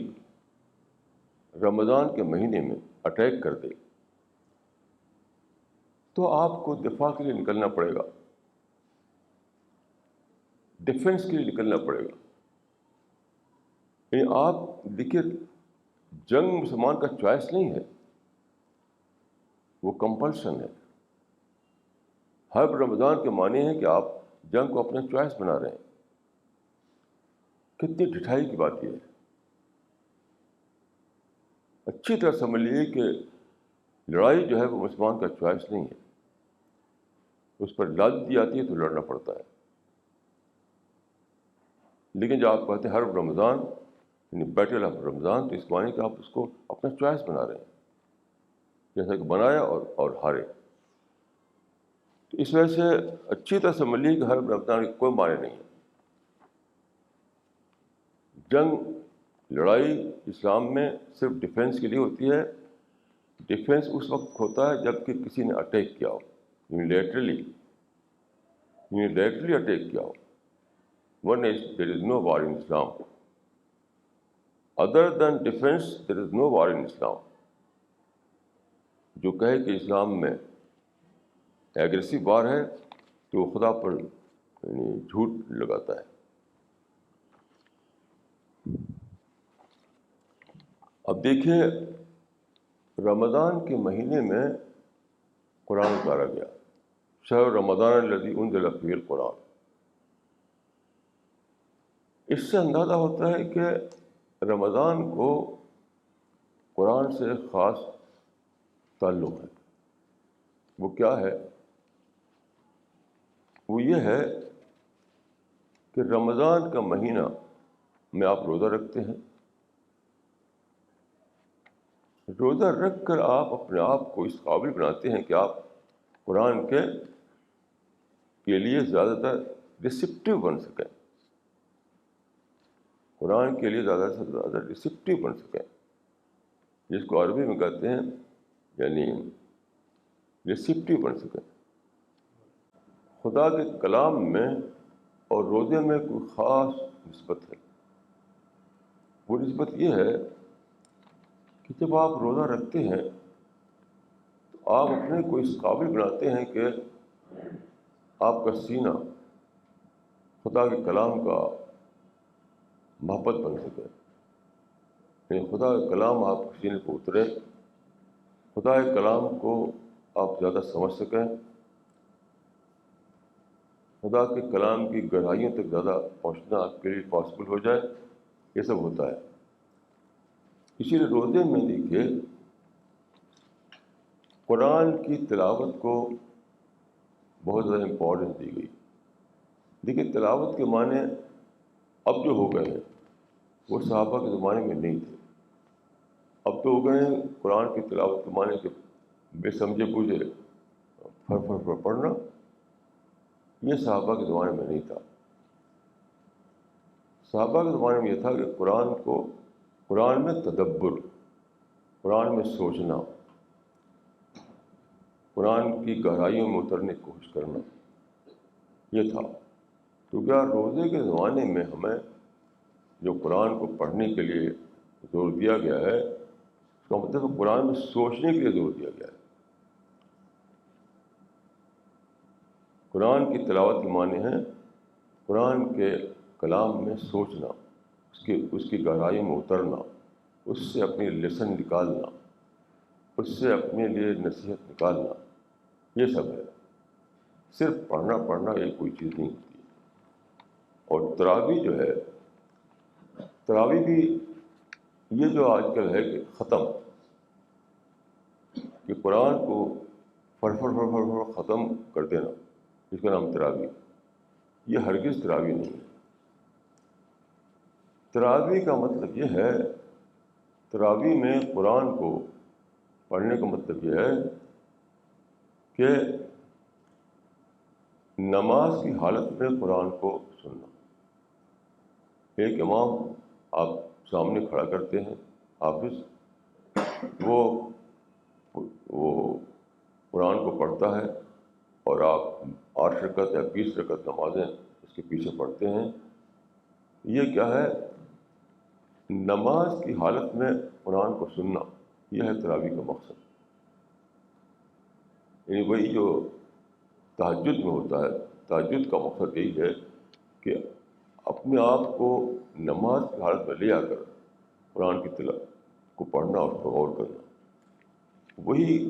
رمضان کے مہینے میں اٹیک کر دے تو آپ کو دفاع کے لیے نکلنا پڑے گا، ڈیفنس کے لیے نکلنا پڑے گا. یعنی آپ دیکھیے جنگ مسلمان کا چوائس نہیں ہے، وہ کمپلشن ہے. حرب رمضان کے معنی ہے کہ آپ جنگ کو اپنا چوائس بنا رہے ہیں. کتنی ڈٹھائی کی بات یہ ہے. اچھی طرح سمجھ لیجیے کہ لڑائی جو ہے وہ مسلمان کا چوائس نہیں ہے، اس پر لازم دی آتی ہے تو لڑنا پڑتا ہے. لیکن جب آپ کہتے ہیں حرب رمضان یعنی بیٹل آف رمضان، تو اس معنی کہ آپ اس کو اپنا چوائس بنا رہے ہیں. جیسا کہ بنایا اور ہارے. تو اس وجہ سے اچھی طرح سمجھ لیجیے کہ ہر رمضان کے کوئی معنی نہیں ہے. جنگ لڑائی اسلام میں صرف ڈیفینس کے لیے ہوتی ہے. ڈیفینس اس وقت ہوتا ہے جب کہ کسی نے اٹیک کیا ہو, یونیلیٹرلی اٹیک کیا ہو. ورنہ دیر از نو وار ان اسلام. ادر دین ڈیفینس دیر از نو وار ان اسلام. جو کہے کہ اسلام میں ایگریسو وار ہے تو وہ خدا پر جھوٹ لگاتا ہے. اب دیکھیں, رمضان کے مہینے میں قرآن اتارا گیا, شہر رمضان الذی انزل فیہ القرآن. اس سے اندازہ ہوتا ہے کہ رمضان کو قرآن سے خاص تعلق ہے. وہ کیا ہے؟ وہ یہ ہے کہ رمضان کا مہینہ میں آپ روزہ رکھتے ہیں. روزہ رکھ کر آپ اپنے آپ کو اس قابل بناتے ہیں کہ آپ قرآن کے لیے زیادہ تر ریسیپٹیو بن سکیں. قرآن کے لیے زیادہ سے زیادہ ریسیپٹیو بن سکیں, جس کو عربی میں کہتے ہیں, یعنی ریسیپٹیو بن سکیں. خدا کے کلام میں اور روزے میں کوئی خاص نسبت ہے. وہ نسبت یہ ہے کہ جب آپ روزہ رکھتے ہیں تو آپ اپنے کو اس قابل بناتے ہیں کہ آپ کا سینہ خدا کے کلام کا محبت بن سکے. یعنی خدا کا کلام آپ کے سینے کو اترے, خدا کے کلام کو آپ زیادہ سمجھ سکیں, خدا کے کلام کی گہرائیوں تک زیادہ پہنچنا آپ کے لیے پاسبل ہو جائے. یہ سب ہوتا ہے. اسی لیے روزے میں دیکھیے قرآن کی تلاوت کو بہت زیادہ امپورٹنس دی گئی. دیکھیے تلاوت کے معنی اب جو ہو گئے ہیں وہ صحابہ کے زمانے میں نہیں تھے. اب تو ہو گئے ہیں قرآن کی تلاوت کے معنی کہ بے سمجھے بوجھے پھر پڑھنا. یہ صحابہ کے زمانے میں نہیں تھا. صحابہ کے زمانے میں یہ تھا کہ قرآن میں تدبر, قرآن میں سوچنا, قرآن کی گہرائیوں میں اترنے کی کوشش کرنا, یہ تھا. تو کیا روزے کے زمانے میں ہمیں جو قرآن کو پڑھنے کے لیے زور دیا گیا ہے, اس کا مطلب قرآن میں سوچنے کے لیے زور دیا گیا ہے. قرآن کی تلاوت کے معنی ہیں قرآن کے کلام میں سوچنا, اس کی گہرائیوں میں اترنا, اس سے اپنی لیسن نکالنا, اس سے اپنے لیے نصیحت نکالنا. یہ سب ہے. صرف پڑھنا یہ کوئی چیز نہیں ہوتی. اور تراویح جو ہے, تراویح بھی یہ جو آج کل ہے کہ ختم, کہ قرآن کو فڑ ختم کر دینا, اس کا نام تراویح. یہ ہرگز تراویح نہیں ہے. تراویح کا مطلب یہ ہے, تراویح میں قرآن کو پڑھنے کا مطلب یہ ہے کہ نماز کی حالت میں قرآن کو سننا. ایک امام آپ سامنے کھڑا کرتے ہیں, حافظ, وہ قرآن کو پڑھتا ہے اور آپ 8 رکعت یا 20 رکعت نمازیں اس کے پیچھے پڑھتے ہیں. یہ کیا ہے؟ نماز کی حالت میں قرآن کو سننا. یہ ہے تراویح کا مقصد. یعنی وہی جو تہجد میں ہوتا ہے, تہجد کا مقصد یہی ہے کہ اپنے آپ کو نماز کی حالت میں لے آ کر قرآن کی تلاوت کو پڑھنا اور اس پر غور کرنا. وہی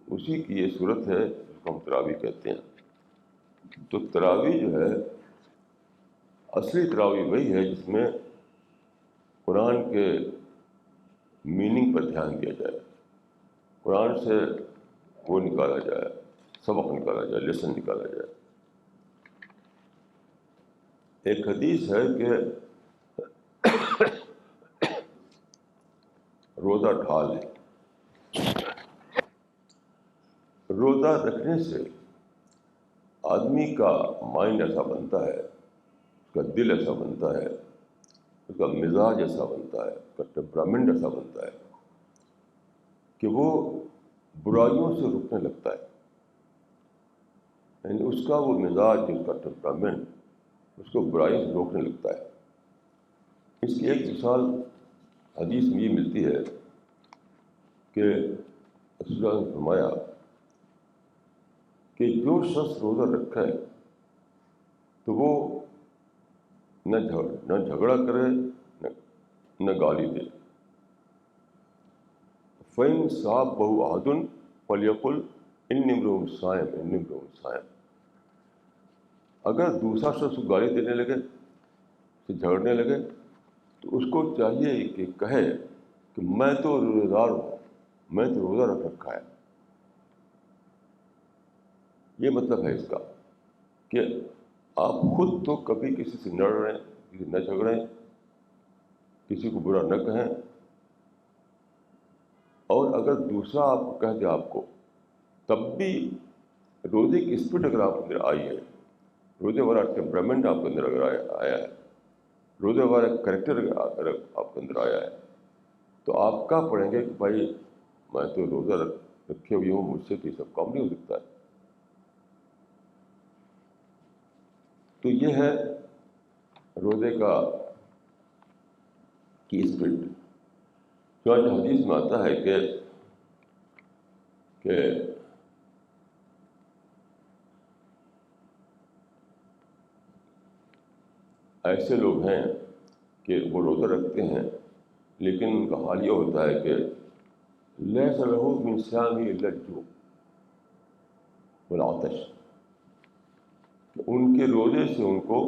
اسی کی یہ صورت ہے جس کو ہم تراویح کہتے ہیں. تو تراویح جو ہے, اصلی تراویح وہی ہے جس میں قرآن کے میننگ پر دھیان دیا جائے, قرآن سے وہ نکالا جائے, سبق نکالا جائے, لیسن نکالا جائے. ایک حدیث ہے کہ روزہ ڈھال ہے. روزہ رکھنے سے آدمی کا مائنڈ ایسا بنتا ہے، اس کا دل ایسا بنتا ہے، اس کا مزاج ایسا بنتا ہے، اس کا ٹیمپرامنٹ ایسا بنتا ہے کہ وہ برائیوں سے رکنے لگتا ہے. یعنی اس کا وہ مزاج، اس کا ٹیمپرامنٹ اس کو برائی سے روکنے لگتا ہے. اس کی ایک مثال حدیث میں یہ ملتی ہے کہ رسول اللہ نے فرمایا کہ جو شخص روزہ رکھے تو وہ نہ جھگڑا کرے نہ گالی دے. فَإِن صَابَهُ أَحَدٌ فَلْيَقُلْ إِنِّي امْرُؤٌ صَائِمٌ إِنِّي امْرُؤٌ صَائِمٌ. اگر دوسرا شخص گالی دینے لگے، اسے جھگڑنے لگے، تو اس کو چاہیے کہ کہے کہ میں تو روزہ دار ہوں، میں تو روزہ رکھ رکھا ہے. یہ مطلب ہے اس کا کہ آپ خود تو کبھی کسی سے نہ لڑیں، کسی سے نہ جھگڑیں، کسی کو برا نہ کہیں، اور اگر دوسرا آپ کو کہہ دے آپ کو، تب بھی روزے کی اسپرٹ اگر آپ کے اندر آئی ہے، روزے والا ٹیمپرامنٹ آپ کے اندر اگر آیا ہے، روزے والا کریکٹر اگر آپ کے اندر آیا ہے، تو آپ کہہ پڑیں گے کہ بھائی میں تو روزہ رکھے ہوئی ہوں، مجھ سے تو یہ سب کام نہیں ہو سکتا ہے. تو یہ ہے روزے کی اسپرٹ. چنانچہ حدیث میں آتا ہے کہ ایسے لوگ ہیں کہ وہ روزہ رکھتے ہیں لیکن ان کا حال یہ ہوتا ہے کہ لیس لہ من صیامہ الا الجوع والعطش، کہ ان کے روزے سے ان کو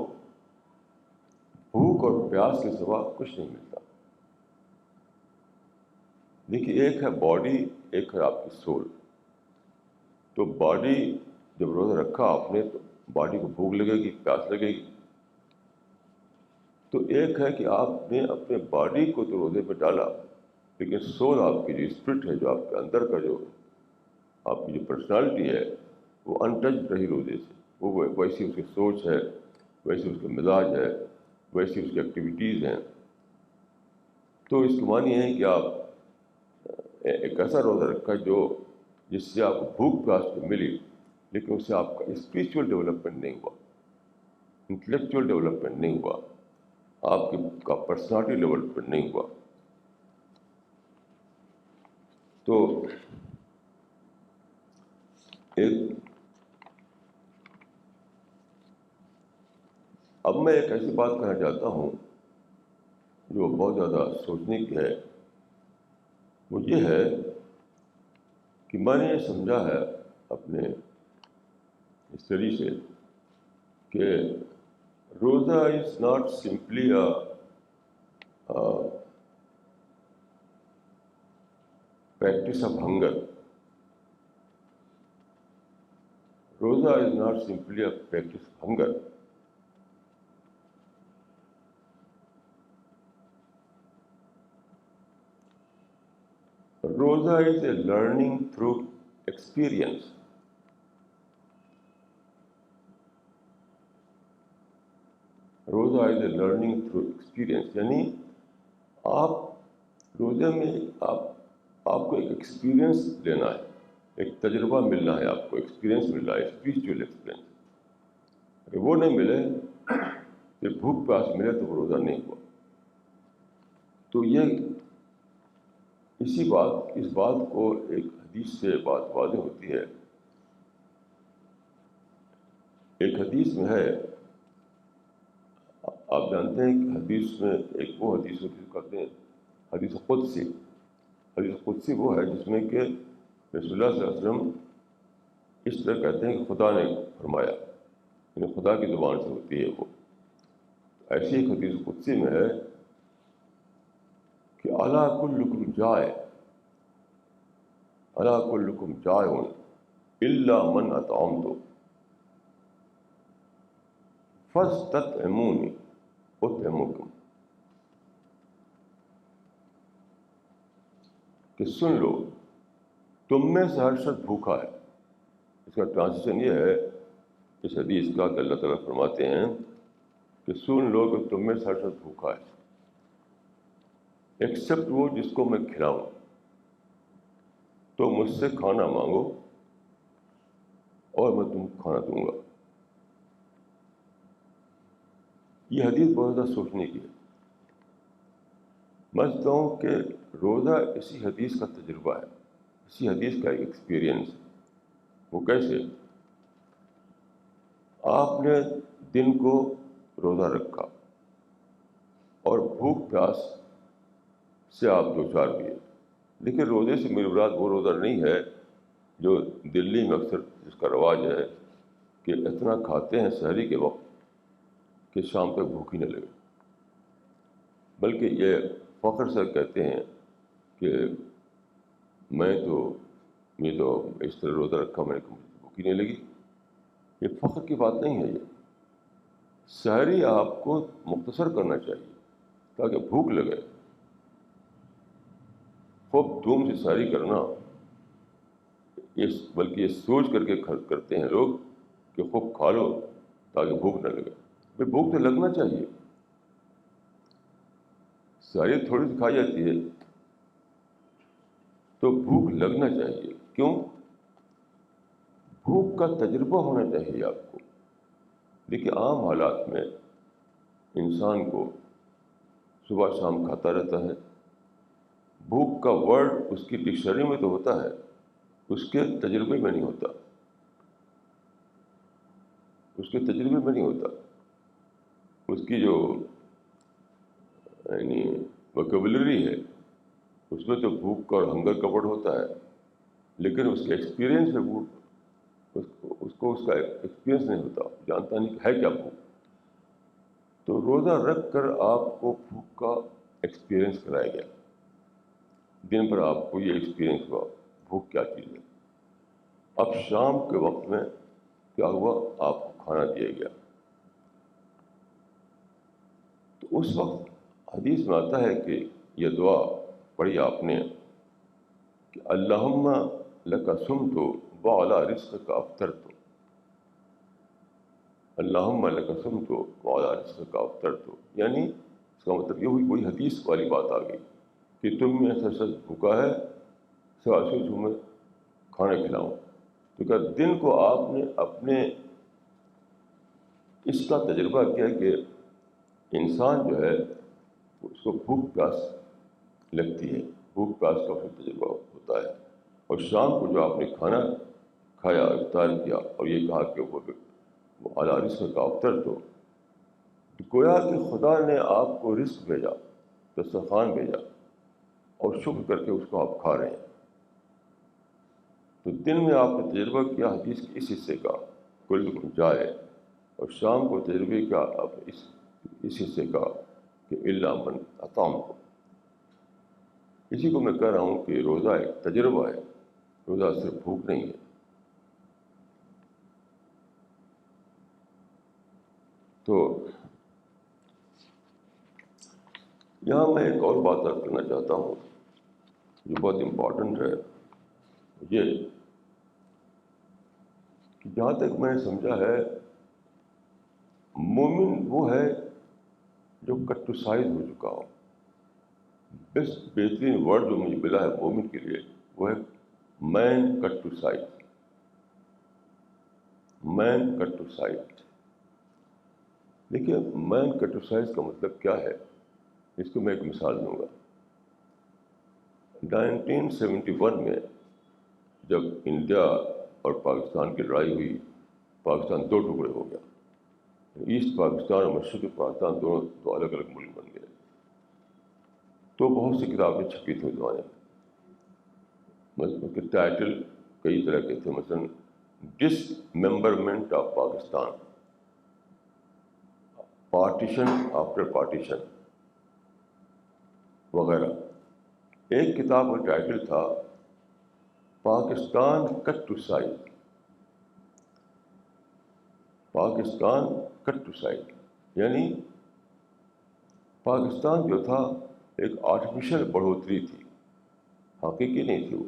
بھوک اور پیاس کے سوا کچھ نہیں ملتا. دیکھیے ایک ہے باڈی، ایک ہے آپ کی سول. تو باڈی جب روزہ رکھا آپ نے تو باڈی کو بھوک لگے گی، پیاس لگے گی. تو ایک ہے کہ آپ نے اپنے باڈی کو تو روزے پہ ڈالا، لیکن سول آپ کی جو اسپرٹ ہے، جو آپ کے اندر کا جو آپ کی جو پرسنالٹی ہے، وہ انٹچڈ رہی روزے سے. وہ ویسی اس کی سوچ ہے، ویسی اس کا مزاج ہے، ویسی اس کی ایکٹیویٹیز ہیں. تو اس کے معنی ہے کہ آپ ایک ایسا روزہ رکھا جس سے آپ کو بھوک پیاس تو ملی، لیکن اس سے آپ کا اسپریچول ڈیولپمنٹ نہیں ہوا، انٹلیکچوئل ڈیولپمنٹ نہیں ہوا، آپ کا پرسنالٹی ڈیولپمنٹ نہیں ہوا. تو اب میں ایک ایسی بات کہنا چاہتا ہوں جو بہت زیادہ سوچنے کی ہے. وہ یہ ہے کہ میں نے یہ سمجھا ہے اپنے اسٹڈی سے کہ روزہ is not simply practice of hunger. روزہ is not simply a practice of hunger. روزہ is a learning through experience. روزہ is a learning through experience. یعنی آپ روزے میں آپ کو ایک ایکسپیرئنس لینا ہے، ایک تجربہ ملنا ہے، آپ کو ایکسپیرئنس مل رہا ہے، اسپریچول ایکسپیرئنس. اگر وہ نہیں ملے، کہ بھوک پیاس ملے، تو وہ روزہ نہیں ہوا. تو اس بات کو ایک حدیث سے بات واضح ہوتی ہے. ایک حدیث میں ہے، آپ جانتے ہیں کہ حدیث میں ایک وہ حدیث ہوتی ہے کہتے ہیں حدیث قدسی. حدیث قدسی وہ ہے جس میں کہ رسول اللہ صلی اللہ علیہ وسلم اس طرح کہتے ہیں کہ خدا نے فرمایا، یعنی خدا کی زبان سے ہوتی ہے وہ. ایسی ایک حدیث قدسی میں ہے کہ الا کلکم جائع، الا کلکم جائع الا من اطعمت فاستطعمونی اطعمکم. کہ سن لو، تم میں سے ہر شخص بھوکا ہے اس کا ٹرانسلیشن یہ ہے اس حدیث کا کہ اللہ تعالیٰ فرماتے ہیں کہ سن لو کہ تم میں سے ہر شخص بھوکا ہے ایکسپٹ وہ جس کو میں کھلاؤں، تو مجھ سے کھانا مانگو اور میں تم کو کھانا دوں گا۔ یہ حدیث بہت زیادہ سوچنے کی ہے۔ میں سمجھتا ہوں کہ روزہ اسی حدیث کا تجربہ ہے، اسی حدیث کا ایک ایکسپیرئنس ہے۔ وہ کیسے؟ آپ نے دن کو روزہ رکھا اور بھوک پیاس سے آپ دو چار ہوئے، لیکن روزے سے میری مراد وہ روزہ نہیں ہے جو دلی میں اکثر جس کا رواج ہے کہ اتنا کھاتے ہیں سحری کے وقت کہ شام تک بھوک ہی نہ لگے، بلکہ یہ فخر سے کہتے ہیں کہ میں تو اس طرح روزہ رکھا، میں نے بھوک ہی نہیں لگی۔ یہ فخر کی بات نہیں ہے، یہ سحری آپ کو مختصر کرنا چاہیے تاکہ بھوک لگے۔ خوب دھوم سے سحری کرنا، بلکہ یہ سوچ کر کے کرتے ہیں لوگ کہ خوب کھا لو تاکہ بھوک نہ لگے۔ بھائی بھوک تو لگنا چاہیے، سحری تھوڑی سی کھائی جاتی ہے تو بھوک لگنا چاہیے۔ کیوں؟ بھوک کا تجربہ ہونا چاہیے آپ کو۔ دیکھیے عام حالات میں انسان کو صبح شام کھاتا رہتا ہے، بھوک کا ورڈ اس کی ڈکشنری میں تو ہوتا ہے، اس کے تجربے میں نہیں ہوتا، اس کے تجربے میں نہیں ہوتا۔ اس کی جو یعنی ویکیبلری ہے اس میں تو بھوک کا اور ہنگر کا ورڈ ہوتا ہے، لیکن اس کے ایکسپیرئنس میں اس کا ایکسپیرئنس نہیں ہوتا، جانتا نہیں کہ ہے کیا بھوک۔ تو روزہ رکھ کر آپ کو بھوک کا ایکسپیرئنس کرایا گیا، دن پر آپ کو یہ ایکسپیرئنس ہوا بھوک کیا چیز ہے۔ اب شام کے وقت میں کیا ہوا؟ آپ کو کھانا دیا گیا۔ تو اس وقت حدیث میں آتا ہے کہ یہ دعا پڑھی آپ نے کہ اللہم لک صمت وعلی رزقک افطرت، اللہم لک صمت وعلی رزقک افطرت، یعنی اس کا مطلب یہ ہوئی، وہی حدیث والی بات آ گئی کہ تم میں ایسا شخص بھوکا ہے سوائے تمہیں کھانا کھلاؤں۔ تو کیا دن کو آپ نے اپنے اس کا تجربہ کیا کہ انسان جو ہے اس کو بھوک پیاس لگتی ہے، بھوک پیاس کا پھر تجربہ ہوتا ہے۔ اور شام کو جو آپ نے کھانا کھایا، افطار کیا اور یہ کہا کہ وہ اعلیٰ رزق کا افطر، تو گویا کہ خدا نے آپ کو رزق بھیجا، دسترخوان بھیجا، اور شکر کر کے اس کو آپ کھا رہے ہیں۔ تو دن میں آپ نے تجربہ کیا حدیث کے اس حصے کا کلکم جائے، اور شام کو تجربے کا آپ اس حصے کا کہ الا من اطعم کو۔ اسی کو میں کہہ رہا ہوں کہ روزہ ایک تجربہ ہے، روزہ صرف بھوک نہیں ہے۔ تو یہاں میں ایک اور بات عرض کرنا چاہتا ہوں جو بہت امپورٹنٹ ہے، یہ کہ جہاں تک میں نے سمجھا ہے مومن وہ ہے جو کٹوسائز ہو چکا ہو۔ بہترین ورڈ جو مجھے ملا ہے مومن کے لیے وہ ہے مین کٹوسائز، مین کٹوسائز۔ دیکھیے مین کٹوسائز کا مطلب کیا ہے، اس کو میں ایک مثال دوں گا۔ 1971 میں جب انڈیا اور پاکستان کی لڑائی ہوئی، پاکستان دو ٹکڑے ہو گیا، ایسٹ پاکستان اور مشرقی پاکستان دونوں دو الگ الگ ملک بن گئے۔ تو بہت سی کتابیں چھپی تھیں اس زمانے میں، اس کے ٹائٹل کئی طرح کے تھے، مثلاً dismemberment of Pakistan, partition after partition وغیرہ۔ ایک کتاب کا ٹائٹل تھا Pakistan cut to size, Pakistan cut to size, یعنی پاکستان جو تھا ایک آرٹیفیشل بڑھوتری تھی، حقیقی نہیں تھی وہ۔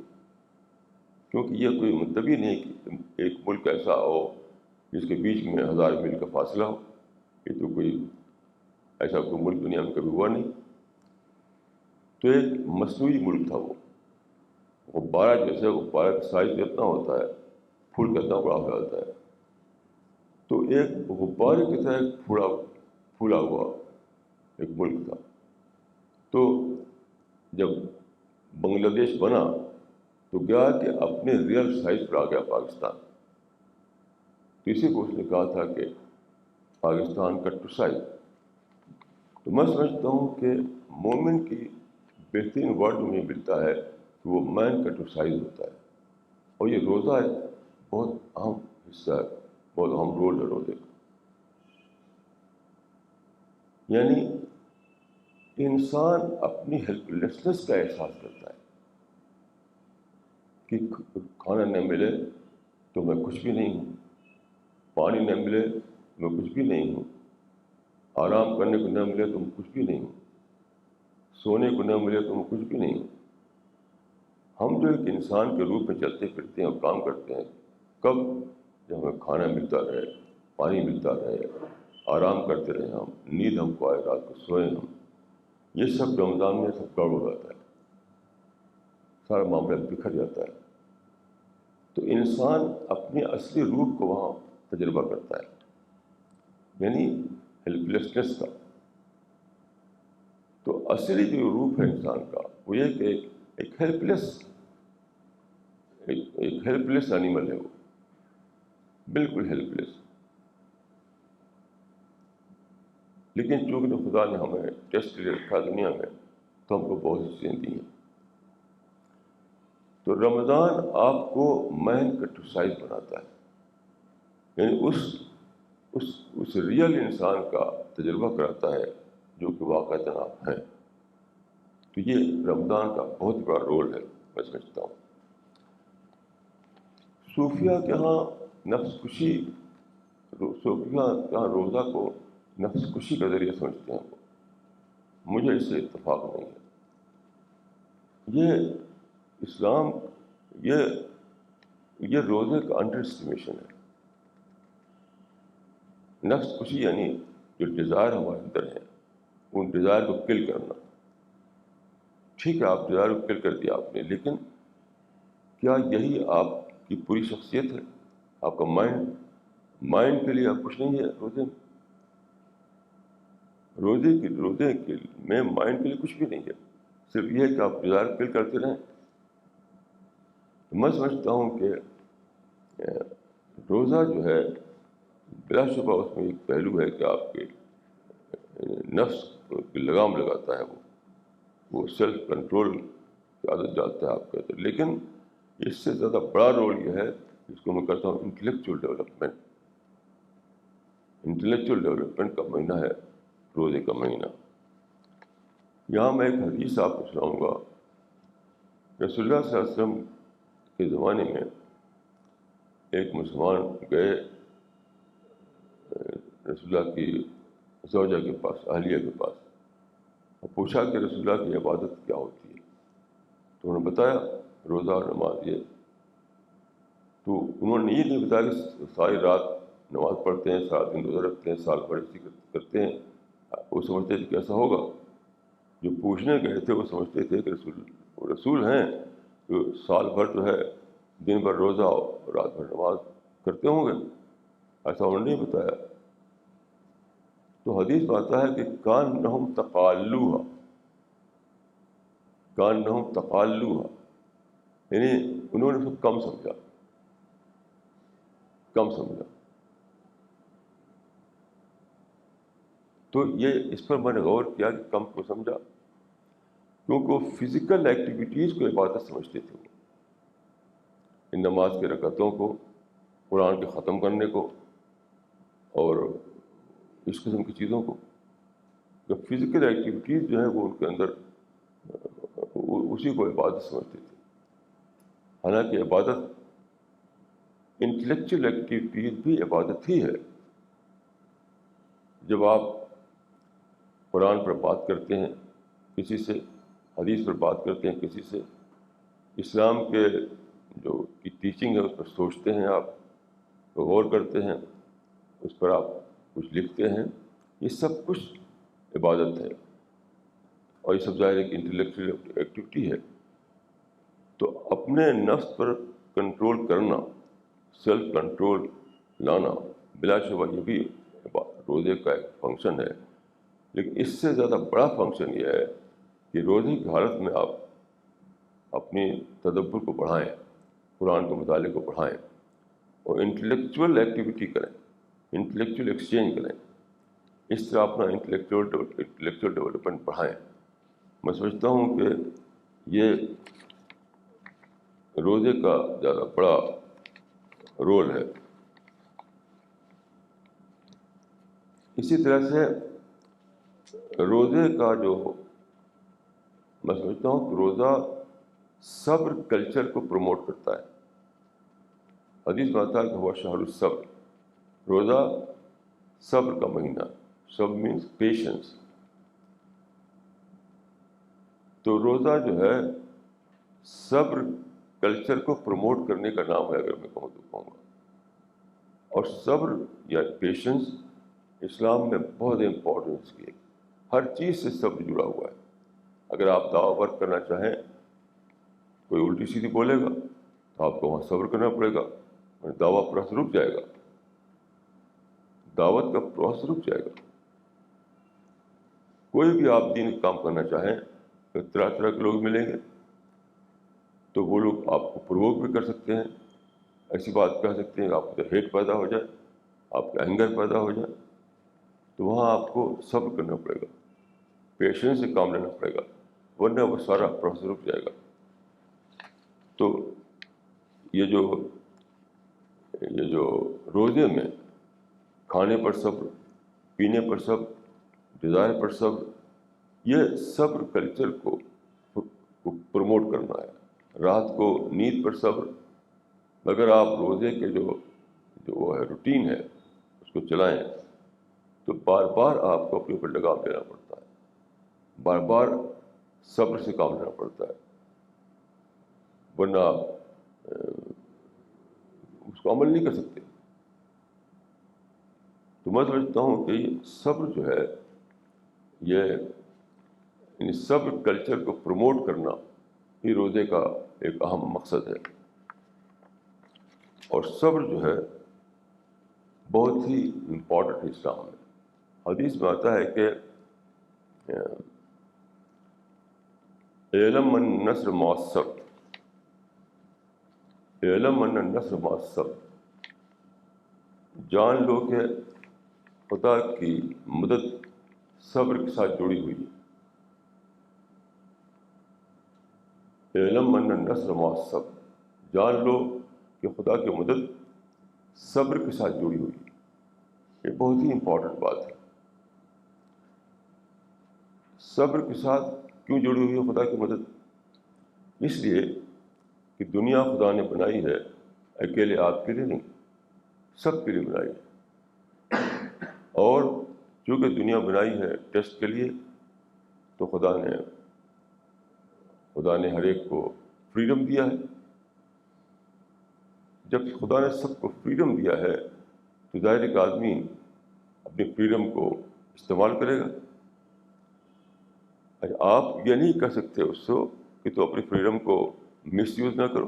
کیونکہ یہ کوئی مطلب ہی نہیں کہ ایک ملک ایسا ہو جس کے بیچ میں 1000 میل کا فاصلہ ہو. یہ تو کوئی ایسا کوئی ملک دنیا میں کبھی ہوا نہیں. تو ایک مصنوعی ملک تھا وہ. غبارہ جیسے غبارہ کا سائز کتنا ہوتا ہے, پھول کتنا بڑا ہو جاتا ہے, تو ایک غبارے کی طرح ایک پھولا ہوا ایک ملک تھا. تو جب بنگلہ دیش بنا تو کیا کہ اپنے ریئل سائز پر آ گیا پاکستان. تو اسی کو اس نے کہا تھا کہ پاکستان کا ٹو سائز. تو میں سمجھتا ہوں کہ مومن کی بہترین ورڈ مجھے ملتا ہے کہ وہ مین کا ٹو سائز ہوتا ہے. اور یہ روزہ ایک بہت اہم حصہ ہے, بہت اہم رول ہے روزے کا. یعنی انسان اپنی ہیلپ لیسنس کا احساس کرتا ہے کہ کھانا نہ ملے تو میں کچھ بھی نہیں ہوں, پانی نہ ملے میں کچھ بھی نہیں ہوں, آرام کرنے کو نہ ملے تو میں کچھ بھی نہیں ہوں, سونے کو نہ ملے تو میں کچھ بھی نہیں ہوں. ہم جو ایک انسان کے روپ میں چلتے پھرتے ہیں اور کام کرتے ہیں, کب جب ہمیں کھانا ملتا رہے, پانی ملتا رہے, آرام کرتے رہے, ہم نیند ہم کو آئے, رات کو سوئیں ہم, یہ سب رمضان میں سب گڑبڑ ہو جاتا ہے, سارا معاملہ بکھر جاتا ہے. تو انسان اپنے اصلی روپ کو وہاں تجربہ کرتا ہے, یعنی ہیلپ لیسنس کا. تو اصلی جو روپ ہے انسان کا وہ یہ کہ ایک ہیلپ لیس اینیمل ہے, وہ بالکل ہیلپ لیس. لیکن چونکہ خدا نے ہمیں ٹیسٹ لے رکھا دنیا میں, تو ہم کو بہت سی چیزیں دی ہیں. تو رمضان آپ کو مین کا ٹو سائز بناتا ہے, یعنی اس ریئل انسان کا تجربہ کراتا ہے جو کہ واقعتاً آپ ہیں. تو یہ رمضان کا بہت بڑا رول ہے, میں سمجھتا ہوں. صوفیہ کے ہاں نفس کشی, صوفیہ کے ہاں روزہ کو نفس کشی کا ذریعہ سمجھتے ہیں. مجھے اس سے اتفاق نہیں ہے. یہ اسلام یہ روزے کا انڈر اسٹیمیشن ہے. نفس کشی یعنی جو ڈیزائر ہمارے اندر ہے ان ڈیزائر کو کل کرنا. ٹھیک ہے, آپ ڈیزائر کو کل کر دیا آپ نے, لیکن کیا یہی آپ کی پوری شخصیت ہے؟ آپ کا مائنڈ کے لیے آپ کچھ نہیں ہے روزے میں. روزے کے میں مائنڈ کے لیے کچھ بھی نہیں ہے, صرف یہ ہے کہ آپ ڈیزائر کل کرتے رہیں. میں سمجھتا ہوں کہ روزہ جو ہے بلا شبہ اس میں ایک پہلو ہے کہ آپ کے نفس کی لگام لگاتا ہے, وہ سیلف کنٹرول کی عادت ڈالتا ہے آپ کے اندر. لیکن اس سے زیادہ بڑا رول یہ ہے جس کو میں کہتا ہوں انٹلیکچوئل ڈیولپمنٹ. انٹلیکچوئل ڈیولپمنٹ کا مہینہ ہے روزے کا مہینہ. یہاں میں ایک حدیث آپ کو سناؤں گا. رسول اللہ صلی اللہ علیہ وسلم کے زمانے میں ایک مسلمان گئے رسول اللہ کی زوجہ کے پاس, اہلیہ کے پاس, اور پوچھا کہ رسول اللہ کی عبادت کیا ہوتی ہے. تو انہوں نے بتایا روزہ اور نماز. یہ تو انہوں نے یہ نہیں بتایا کہ ساری رات نماز پڑھتے ہیں, سارا دن روزہ رکھتے ہیں, سال بھر اسی کرتے ہیں. وہ سمجھتے تھے کہ ایسا ہوگا. جو پوچھنے گئے تھے وہ سمجھتے تھے کہ رسول ہیں تو سال بھر جو ہے دن بھر روزہ اور رات بھر نماز کرتے ہوں گے. ایسا انہوں نے نہیں بتایا. تو حدیث میں آتا ہے کہ کانہم تقالوہا, یعنی انہوں نے اس کو کم سمجھا. تو یہ اس پر میں نے غور کیا کہ کم کو سمجھا کیونکہ وہ فزیکل ایکٹیویٹیز کو عبادت سمجھتے تھے. وہ ان نماز کے رکعتوں کو, قرآن کے ختم کرنے کو اور اس قسم کی چیزوں کو, جو فزیکل ایکٹیویٹیز جو ہیں وہ ان کے اندر اسی کو عبادت سمجھتے تھے. حالانکہ عبادت انٹلیکچوئل ایکٹیویٹیز بھی عبادت ہی ہے. جب آپ قرآن پر بات کرتے ہیں کسی سے, حدیث پر بات کرتے ہیں کسی سے, اسلام کے جو کی ٹیچنگ ہے اس پر سوچتے ہیں، آپ غور کرتے ہیں، اس پر آپ کچھ لکھتے ہیں، یہ سب کچھ عبادت ہے، اور یہ سب ظاہر ایک انٹلیکچوئل ایکٹیویٹی ہے۔ تو اپنے نفس پر کنٹرول کرنا، سیلف کنٹرول لانا، بلا شبہ یہ بھی روزے کا ایک فنکشن ہے، لیکن اس سے زیادہ بڑا فنکشن یہ ہے کہ روزے کی حالت میں آپ اپنی تدبر کو بڑھائیں، قرآن کے مطالعے کو بڑھائیں، اور انٹلیکچوئل ایکٹیویٹی کریں، انٹلیکچوئل ایکسچینج کریں، اس طرح اپنا انٹلیکچوئل ڈیولپمنٹ بڑھائیں۔ میں سمجھتا ہوں کہ یہ روزے کا زیادہ بڑا رول ہے۔ اسی طرح سے روزے کا جو میں سمجھتا ہوں کہ روزہ صبر کلچر کو پروموٹ کرتا ہے۔ حدیث میں آتا ہے کہ ہوا شہر الصبر، روزہ صبر کا مہینہ، صبر مینس پیشنس۔ تو روزہ جو ہے صبر کلچر کو پروموٹ کرنے کا نام ہے، اگر میں کہوں تو کہوں گا۔ اور صبر یا پیشنس اسلام میں بہت امپورٹنس کی ہے، ہر چیز سے صبر جڑا ہوا ہے۔ اگر آپ دعویٰ ورک کرنا چاہیں، کوئی الٹی سیدھی بولے گا تو آپ کو وہاں صبر کرنا پڑے گا، دعویٰ پروسیس رک جائے گا، دعوت کا پروسیس رک جائے گا۔ کوئی بھی آپ دین کا کام کرنا چاہیں تو طرح طرح کے لوگ ملیں گے، تو وہ لوگ آپ کو پرووک بھی کر سکتے ہیں، ایسی بات کہہ سکتے ہیں کہ آپ کو ہیٹ پیدا ہو جائے، آپ کا اینگر پیدا ہو جائے، تو وہاں آپ کو صبر کرنا پڑے گا، پیشنس سے کام لینا پڑے گا، ورنہ وہ سارا پروسیس رک جائے گا۔ تو یہ جو روزے میں کھانے پر صبر، پینے پر صبر، ڈیزائر پر صبر، یہ صبر کلچر کو پروموٹ کرنا ہے۔ رات کو نیند پر صبر، اگر آپ روزے کے جو وہ ہے روٹین ہے اس کو چلائیں تو بار بار آپ کو اپنے اوپر لگام دینا پڑتا ہے، بار بار صبر سے کام لینا پڑتا ہے، ورنہ آپ اس کو عمل نہیں کر سکتے۔ تو میں سمجھتا ہوں کہ یہ صبر جو ہے، یہ یعنی صبر کلچر کو پروموٹ کرنا یہ روزے کا ایک اہم مقصد ہے۔ اور صبر جو ہے بہت ہی امپورٹنٹ ہے اسلام میں۔ حدیث میں آتا ہے کہ اعلم ان النصر مع الصبر، اعلم ان النصر مع الصبر، جان لو کہ خدا کی مدد صبر کے ساتھ جڑی ہوئی ہے۔ اعلم ان النصر مع الصبر، جان لو کہ خدا کی مدد صبر کے ساتھ جڑی ہوئی ہے۔ یہ بہت ہی امپورٹنٹ بات ہے۔ صبر کے ساتھ کیوں جڑی ہوئی ہے خدا کی مدد؟ اس لیے کہ دنیا خدا نے بنائی ہے اکیلے آپ کے لیے نہیں، سب کے لیے بنائی ہے، اور چونکہ دنیا بنائی ہے ٹیسٹ کے لیے، تو خدا نے ہر ایک کو فریڈم دیا ہے۔ جب خدا نے سب کو فریڈم دیا ہے تو ظاہر ایک آدمی اپنی فریڈم کو استعمال کرے گا۔ آپ یہ نہیں کہہ سکتے اس کو کہ تو اپنی فریڈم کو مس یوز نہ کرو۔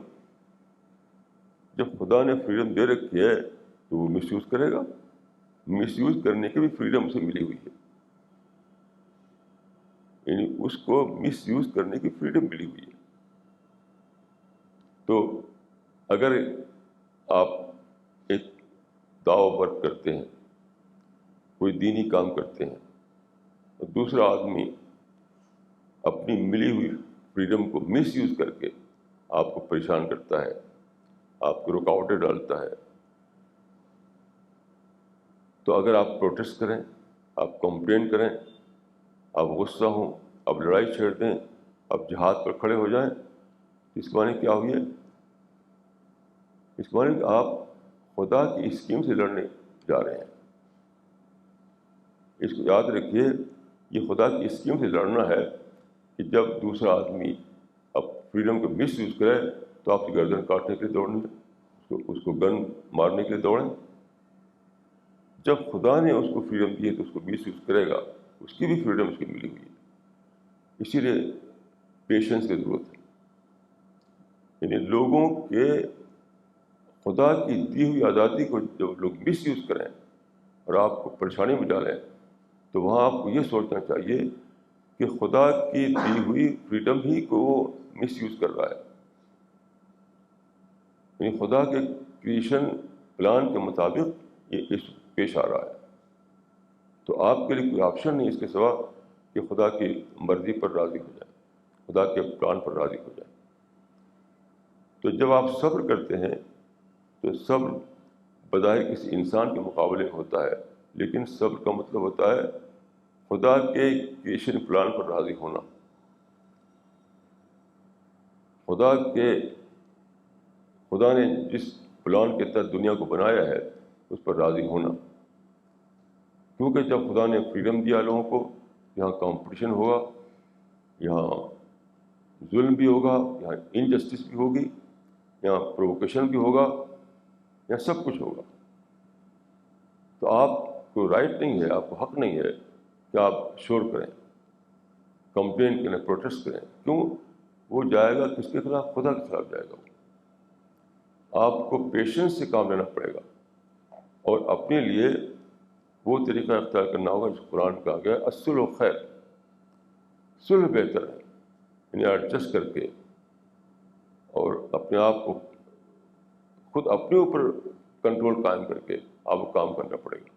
جب خدا نے فریڈم دے رکھی ہے تو وہ مس یوز کرے گا، مس یوز کرنے کی بھی فریڈم اسے ملی ہوئی ہے، یعنی اس کو مس یوز کرنے کی فریڈم ملی ہوئی ہے۔ تو اگر آپ ایک دعویٰ ورک کرتے ہیں، کوئی دینی کام کرتے ہیں، اور دوسرا آدمی اپنی ملی ہوئی فریڈم کو مس یوز کر کے آپ کو پریشان کرتا ہے، آپ کو رکاوٹیں ڈالتا ہے، تو اگر آپ پروٹیسٹ کریں، آپ کمپلین کریں، آپ غصہ ہوں، آپ لڑائی چھیڑ دیں، آپ جہاد پر کھڑے ہو جائیں، اس کے معنی کیا ہوئی ہے؟ اس کے معنی کہ آپ خدا کی اسکیم سے لڑنے جا رہے ہیں۔ اس کو یاد رکھیے، یہ خدا کی اسکیم سے لڑنا ہے کہ جب دوسرا آدمی اب فریڈم کو مس یوز کرے تو آپ کی گردن کاٹنے کے لیے دوڑیں گے، اس کو گن مارنے کے لیے دوڑیں۔ جب خدا نے اس کو فریڈم دی ہے تو اس کو مس یوز کرے گا، اس کی بھی فریڈم اس کو ملی ہوئی ہے۔ اسی لیے پیشنس کی ضرورت ہے، یعنی لوگوں کے خدا کی دی ہوئی آزادی کو جب لوگ مس یوز کریں اور آپ کو پریشانی میں ڈالیں، تو وہاں آپ کو یہ سوچنا چاہیے کہ خدا کی دی ہوئی فریڈم ہی کو وہ مس یوز کر رہا ہے، یعنی خدا کے کریشن پلان کے مطابق یہ اس پیش آ رہا ہے۔ تو آپ کے لیے کوئی آپشن نہیں اس کے سوا کہ خدا کی مرضی پر راضی ہو جائے، خدا کے پلان پر راضی ہو جائے۔ تو جب آپ صبر کرتے ہیں تو صبر بظاہر کسی انسان کے مقابلے میں ہوتا ہے، لیکن صبر کا مطلب ہوتا ہے خدا کے کریشن پلان پر راضی ہونا، خدا نے جس پلان کے تحت دنیا کو بنایا ہے اس پر راضی ہونا۔ کیونکہ جب خدا نے فریڈم دیا لوگوں کو، یہاں کمپٹیشن ہوگا، یہاں ظلم بھی ہوگا، یہاں انجسٹس بھی ہوگی، یہاں پرووکیشن بھی ہوگا، یہاں سب کچھ ہوگا۔ تو آپ کو رائٹ نہیں ہے، آپ کو حق نہیں ہے کہ آپ شور کریں، کمپلین کریں، پروٹیسٹ کریں۔ کیوں؟ وہ جائے گا کس کے خلاف؟ خدا کے خلاف جائے گا۔ آپ کو پیشنس سے کام لینا پڑے گا اور اپنے لیے وہ طریقہ اختیار کرنا ہوگا جو قرآن میں کہا گیا ہے، الصلح خیر، صلح بہتر ہے، یعنی ایڈجسٹ کر کے اور اپنے آپ کو خود اپنے اوپر کنٹرول قائم کر کے آپ کو کام کرنا پڑے گا۔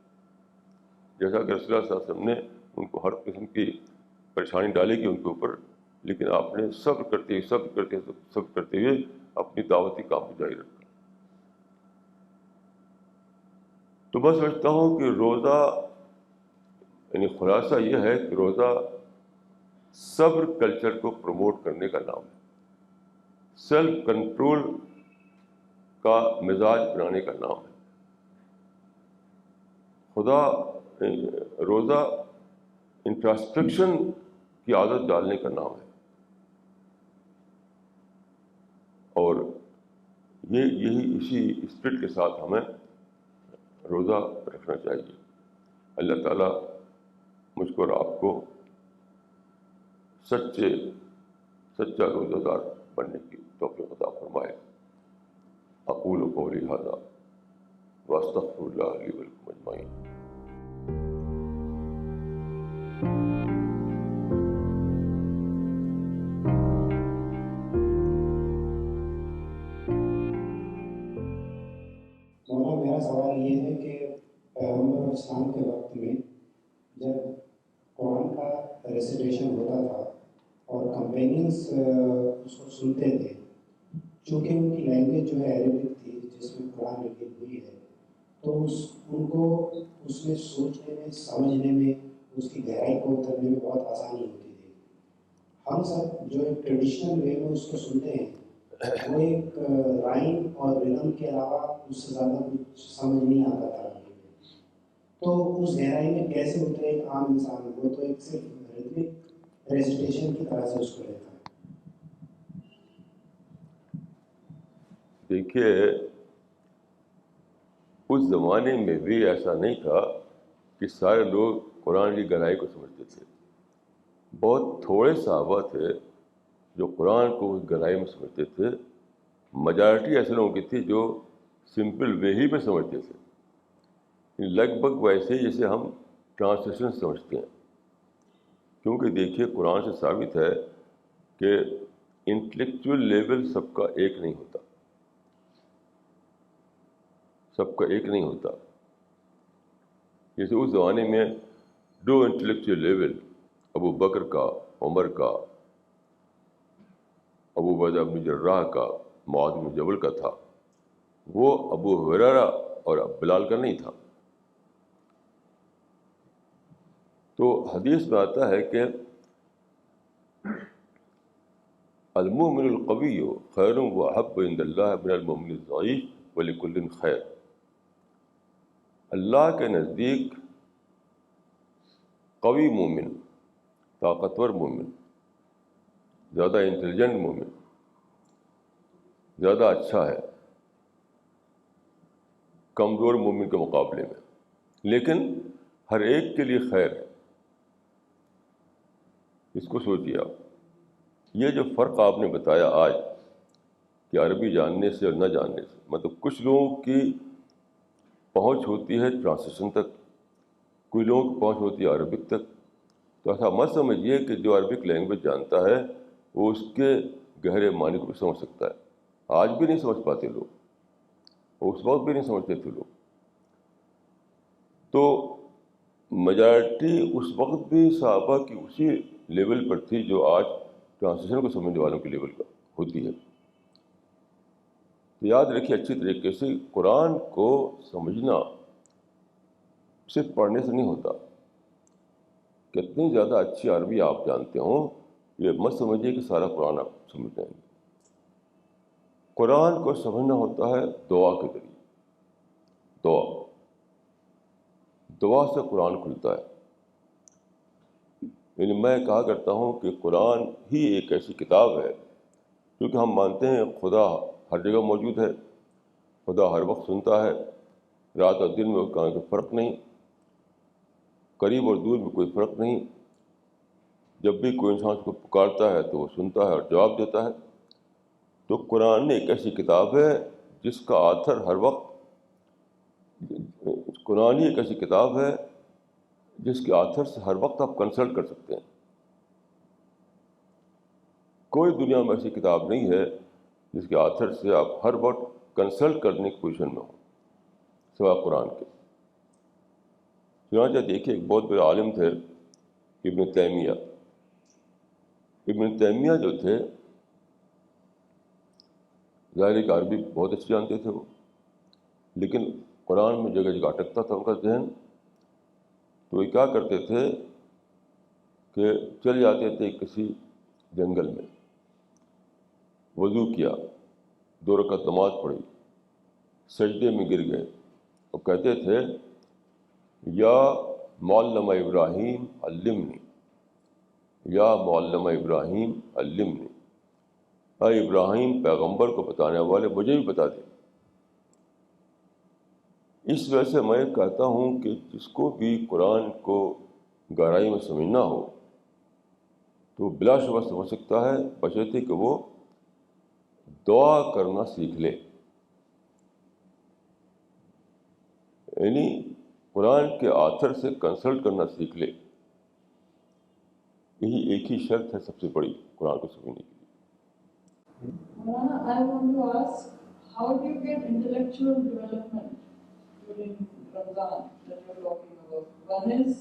جیسا کہ رسول اللہ صلی اللہ علیہ وسلم نے ان کو ہر قسم کی پریشانی ڈالی گئی ان کے اوپر، لیکن آپ نے صبر کرتے ہوئے اپنی دعوتی کام کو جاری رکھا۔ تو میں سمجھتا ہوں کہ روزہ، یعنی خلاصہ یہ ہے کہ روزہ صبر کلچر کو پروموٹ کرنے کا نام ہے، سیلف کنٹرول کا مزاج بنانے کا نام ہے۔ روزہ انٹراسپیکشن کی عادت ڈالنے کا نام ہے، اور اسی اسپرٹ کے ساتھ ہمیں روزہ رکھنا چاہیے۔ اللہ تعالیٰ مجھ کو اور آپ کو سچا روزہ دار بننے کی توفیق عطا فرمائے۔ اقول قولی ھذا واستغفر اللہ لی ولکم اجمعین۔ مولانا، میرا سوال یہ ہے کہ پیغمبر اسلام کے وقت میں جب قرآن کا ریسیٹیشن ہوتا تھا اور کمپینینس اس کو سنتے تھے، چونکہ ان کی لینگویج جو ہے عربک تھی جس میں قرآن لکھی ہوئی ہے، تو ان کو اس میں سوچنے میں، سمجھنے میں، اس کی گہرائی کو اترنے میں بہت آسانی ہوتی تھی۔ ہم سب جو ایک ٹریڈیشنل وے میں اس کو سنتے ہیں، وہ ایک رائم اور ردم کے علاوہ اس سے زیادہ کچھ سمجھ نہیں آتا تھا۔ تو اس گہرائی میں کیسے اترے ایک عام انسان؟ وہ تو ایک صرف ریتمک ریسیٹیشن کی طرح سے اس کو لیتا ہے۔ دیکھیے، اس زمانے میں بھی ایسا نہیں تھا کہ سارے لوگ قرآن کی گہرائی کو سمجھتے تھے۔ بہت تھوڑے صحابہ تھے جو قرآن کو اس گہرائی میں سمجھتے تھے۔ میجارٹی ایسے لوگوں کی تھی جو سمپل وے ہی میں سمجھتے تھے، لگ بھگ ویسے جیسے ہم ٹرانسلیشن سمجھتے ہیں۔ کیونکہ دیکھیے، قرآن سے ثابت ہے کہ انٹلیکچوئل لیول سب کا ایک نہیں ہوتا، جیسے اس زمانے میں دو انٹلیکچوئل لیول، ابو بکر کا، عمر کا، ابو عبیدہ بن جراح کا، معاذ بن جبل کا تھا، وہ ابو ہریرہ اور بلال کا نہیں تھا۔ تو حدیث میں آتا ہے کہ المؤمن القوی خیر واحب عند اللہ من المؤمن الضعیف ولکل خیر۔ اللہ کے نزدیک قوی مومن، طاقتور مومن، زیادہ انٹیلیجنٹ مومن، زیادہ اچھا ہے کمزور مومن کے مقابلے میں، لیکن ہر ایک کے لیے خیر ہے. اس کو سوچیے آپ. یہ جو فرق آپ نے بتایا آج کہ عربی جاننے سے اور نہ جاننے سے، مطلب کچھ لوگوں کی پہنچ ہوتی ہے ٹرانسلیشن تک، کوئی لوگوں کی پہنچ ہوتی ہے عربک تک. تو ایسا مت سمجھیے کہ جو عربک لینگویج جانتا ہے وہ اس کے گہرے معنی کو بھی سمجھ سکتا ہے. آج بھی نہیں سمجھ پاتے لوگ، اس وقت بھی نہیں سمجھتے تھے لوگ. تو میجارٹی اس وقت بھی صحابہ کی اسی لیول پر تھی جو آج ٹرانسلیشن کو سمجھنے والوں کے لیول کا ہوتی ہے. تو یاد رکھیے اچھی طریقے سے، قرآن کو سمجھنا صرف پڑھنے سے نہیں ہوتا. کتنی زیادہ اچھی عربی آپ جانتے ہوں، یہ مت سمجھیے کہ سارا قرآن آپ سمجھ جائیں گے. قرآن کو سمجھنا ہوتا ہے دعا کے ذریعے. دعا سے قرآن کھلتا ہے. یعنی میں کہا کرتا ہوں کہ قرآن ہی ایک ایسی کتاب ہے، کیونکہ ہم مانتے ہیں خدا ہر جگہ موجود ہے، خدا ہر وقت سنتا ہے، رات اور دن میں کہاں کوئی فرق نہیں، قریب اور دور میں کوئی فرق نہیں. جب بھی کوئی انسان اس کو پکارتا ہے تو وہ سنتا ہے اور جواب دیتا ہے. تو قرآن ایک ایسی کتاب ہے جس کا آتھر ہر وقت، قرآن ہی ایک ایسی کتاب ہے جس کے آتھر سے ہر وقت آپ کنسلٹ کر سکتے ہیں. کوئی دنیا میں ایسی کتاب نہیں ہے جس کے آتھر سے آپ ہر وقت کنسلٹ کرنے کی پوزیشن میں ہوں سوا قرآن کے. چنانچہ دیکھیے ایک بہت بڑے عالم تھے ابن تیمیہ. ابن تیمیہ جو تھے، ظاہر کہ عربی بہت اچھی جانتے تھے وہ، لیکن قرآن میں جگہ جگہ اٹکتا تھا ان کا ذہن. تو وہ کیا کرتے تھے کہ چل جاتے تھے کسی جنگل میں، وضو کیا، 2 رکعت نماز پڑھی، سجدے میں گر گئے اور کہتے تھے یا معلم ابراہیم علمنی، یا معلم ابراہیم علمنی، اے ابراہیم پیغمبر کو بتانے والے مجھے بھی بتا دے. اس وجہ سے میں کہتا ہوں کہ جس کو بھی قرآن کو گہرائی میں سمجھنا ہو تو بلا شبہ سمجھ سکتا ہے، بشرطے کہ وہ دعا کرنا سیکھ لے. یعنی قرآن کے آتھر سے کنسلٹ کرنا سیکھ لے. یہی ایک ہی شرط ہے سب سے بڑی قرآن کو سمجھنے کی. I want to ask, how do you get intellectual development during Ramadan that you're talking about? One is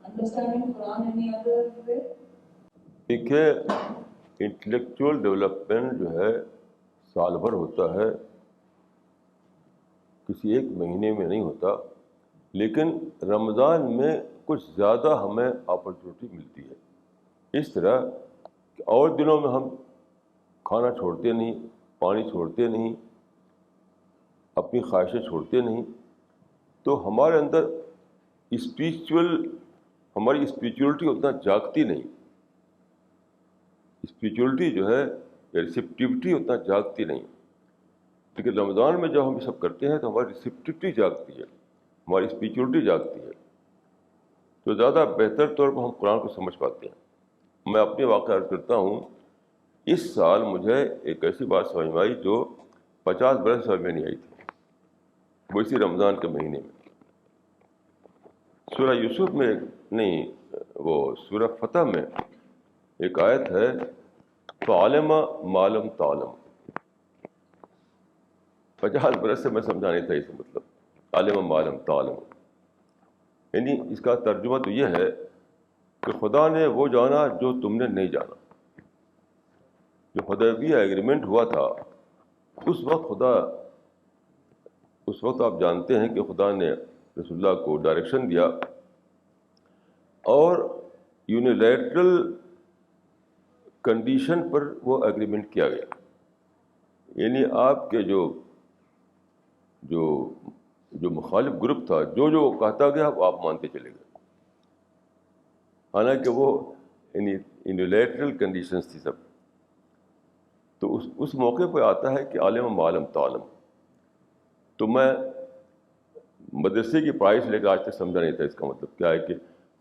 understanding Quran, any other way? دیکھیے انٹلیکچوئل ڈیولپمنٹ جو ہے سال بھر ہوتا ہے، کسی ایک مہینے میں نہیں ہوتا. لیکن رمضان میں کچھ زیادہ ہمیں اپرچونیٹی ملتی ہے. اس طرح کہ اور دنوں میں ہم کھانا چھوڑتے نہیں، پانی چھوڑتے نہیں، اپنی خواہشیں چھوڑتے نہیں. تو ہمارے اندر ہماری اسپریچولیٹی اتنا جاگتی نہیں. اسپریچولیٹی جو ہے یا ریسیپٹیوٹی اتنا جاگتی نہیں. لیکن رمضان میں جب ہم یہ سب کرتے ہیں تو ہماری ریسیپٹیوٹی جاگتی ہے، ہماری اسپریچولیٹی جاگتی ہے. تو زیادہ بہتر طور پر ہم قرآن کو سمجھ پاتے ہیں. میں اپنے واقعہ عرض کرتا ہوں. اس سال مجھے ایک ایسی بات سمجھ میں آئی جو 50 برس سمجھ میں نہیں آئی تھی، وہ اسی رمضان کے مہینے میں. سورہ یوسف میں نہیں، وہ سورہ فتح میں ایک آیت ہے فعلم ما لم تعلم. 50 برس سے میں سمجھا نہیں تھا اس مطلب عالم ما لم تعلم. یعنی اس کا ترجمہ تو یہ ہے کہ خدا نے وہ جانا جو تم نے نہیں جانا. جو حدیبیہ ایگریمنٹ ہوا تھا اس وقت آپ جانتے ہیں کہ خدا نے رسول اللہ کو ڈائریکشن دیا اور یونیلیٹرل کنڈیشن پر وہ ایگریمنٹ کیا گیا. یعنی آپ کے جو مخالف گروپ تھا، جو کہتا گیا وہ آپ مانتے چلے گئے، حالانکہ وہ یونیلیٹرل کنڈیشنز تھی سب. تو اس موقع پہ آتا ہے کہ عالم ما لم تعلم. تو میں مدرسے کی پڑھائی سے لے کر آج تک سمجھا نہیں تھا اس کا مطلب کیا ہے کہ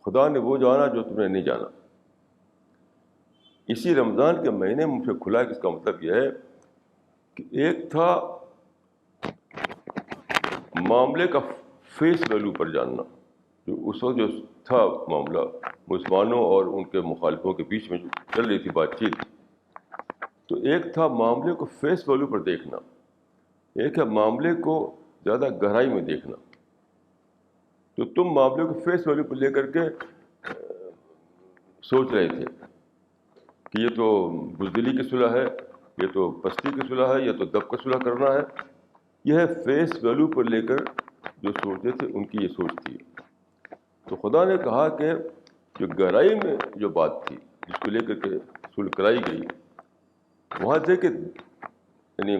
خدا نے وہ جانا جو تم نے نہیں جانا. اسی رمضان کے مہینے میں مجھے کھلا کہ اس کا مطلب یہ ہے کہ ایک تھا معاملے کا فیس ویلو پر جاننا، جو اس وقت جو تھا معاملہ مسلمانوں اور ان کے مخالفوں کے بیچ میں جو چل رہی تھی بات چیت، تو ایک تھا معاملے کو فیس ویلو پر دیکھنا، ایک ہے معاملے کو زیادہ گہرائی میں دیکھنا. تو تم معاملے کو فیس ویلو پر لے کر کے سوچ رہے تھے کہ یہ تو بزدلی کی صلح ہے، یہ تو پستی کی صلح ہے، یہ تو دب کا صلح کرنا ہے. یہ ہے فیس ویلو پر لے کر جو سوچتے تھے ان کی یہ سوچ تھی. تو خدا نے کہا کہ جو گہرائی میں جو بات تھی جس کو لے کر کے صلح کرائی گئی، وہاں سے کہ یعنی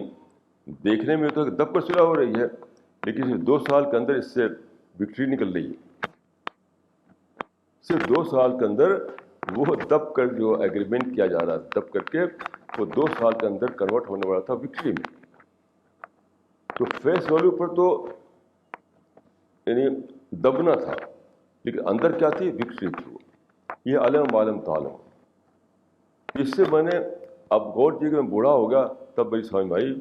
دیکھنے میں تو دب کا صلح ہو رہی ہے، لیکن صرف 2 سال کے اندر اس سے وکٹری نکل رہی ہے. صرف 2 سال کے اندر وہ دب کر جو ایگریمنٹ کیا جا رہا تھا دب کر کے وہ 2 سال کے اندر کنورٹ ہونے والا تھا وکٹری میں. تو فیس ویلو پر تو یعنی دبنا تھا، لیکن اندر کیا تھی؟ وکٹری تھی. وہ یہ علم عالم تعلم. اس سے میں نے اب غور کیا کہ میں بوڑھا ہو گیا تب میری سمجھ میں آئی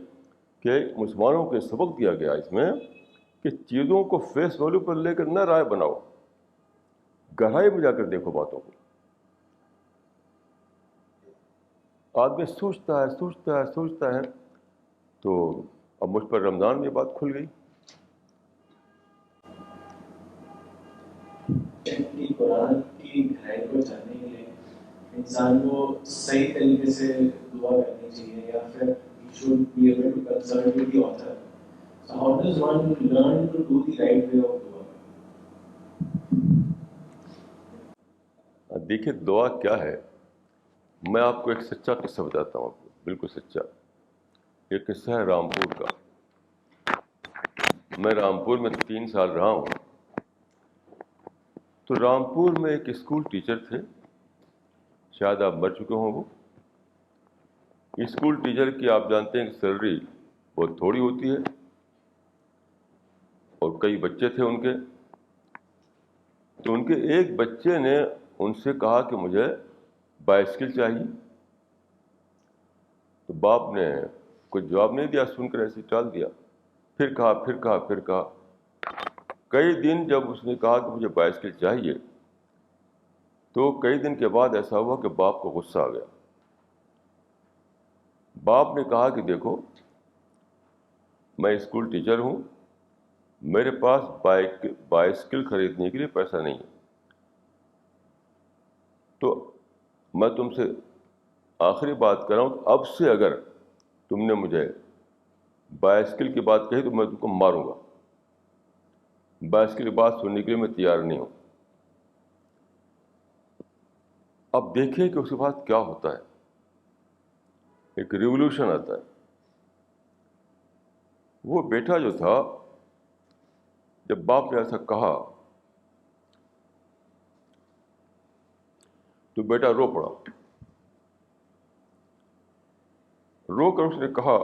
کہ مسلمانوں کے سبق دیا گیا اس میں کہ چیزوں کو فیس ویلو پر لے کر نہ رائے بناؤ، گہرائی میں جا کر دیکھو باتوں کو. آدمی سوچتا ہے. تو اب مجھ پر رمضان میں یہ بات کھل گئی. قرآن کی گہرائی کو جاننے کے لیے انسان کو صحیح طریقے سے دعا کرنی چاہیے یا پھر he should be able to consult with the author. So how does one learn to do the right way of dua? دیکھیے دعا کیا ہے. میں آپ کو ایک سچا قصہ بتاتا ہوں، آپ کو بالکل سچا. یہ قصہ ہے رامپور کا. میں رامپور میں 3 سال رہا ہوں. تو رامپور میں ایک اسکول ٹیچر تھے، شاید آپ مر چکے ہوں. وہ اسکول ٹیچر کی آپ جانتے ہیں کہ سیلری بہت تھوڑی ہوتی ہے، اور کئی بچے تھے ان کے. تو ان کے ایک بچے نے ان سے کہا کہ مجھے بائسکل چاہیے. تو باپ نے کوئی جواب نہیں دیا، سن کر ایسے ٹال دیا. پھر کہا. کئی دن جب اس نے کہا کہ مجھے بائسکل چاہیے، تو کئی دن کے بعد ایسا ہوا کہ باپ کو غصہ آ گیا. باپ نے کہا کہ دیکھو میں اسکول ٹیچر ہوں، میرے پاس بائسکل خریدنے کے لیے پیسہ نہیں ہے. تو میں تم سے آخری بات کر رہا ہوں کہ اب سے اگر تم نے مجھے بائسکل کی بات کہی تو میں تم کو ماروں گا. بائسکل کی بات سننے کے لیے میں تیار نہیں ہوں. اب دیکھیں کہ اس کے بعد کیا ہوتا ہے. ایک ریولوشن آتا ہے. وہ بیٹا جو تھا، جب باپ نے ایسا کہا تو بیٹا رو پڑا. رو کر اس نے کہا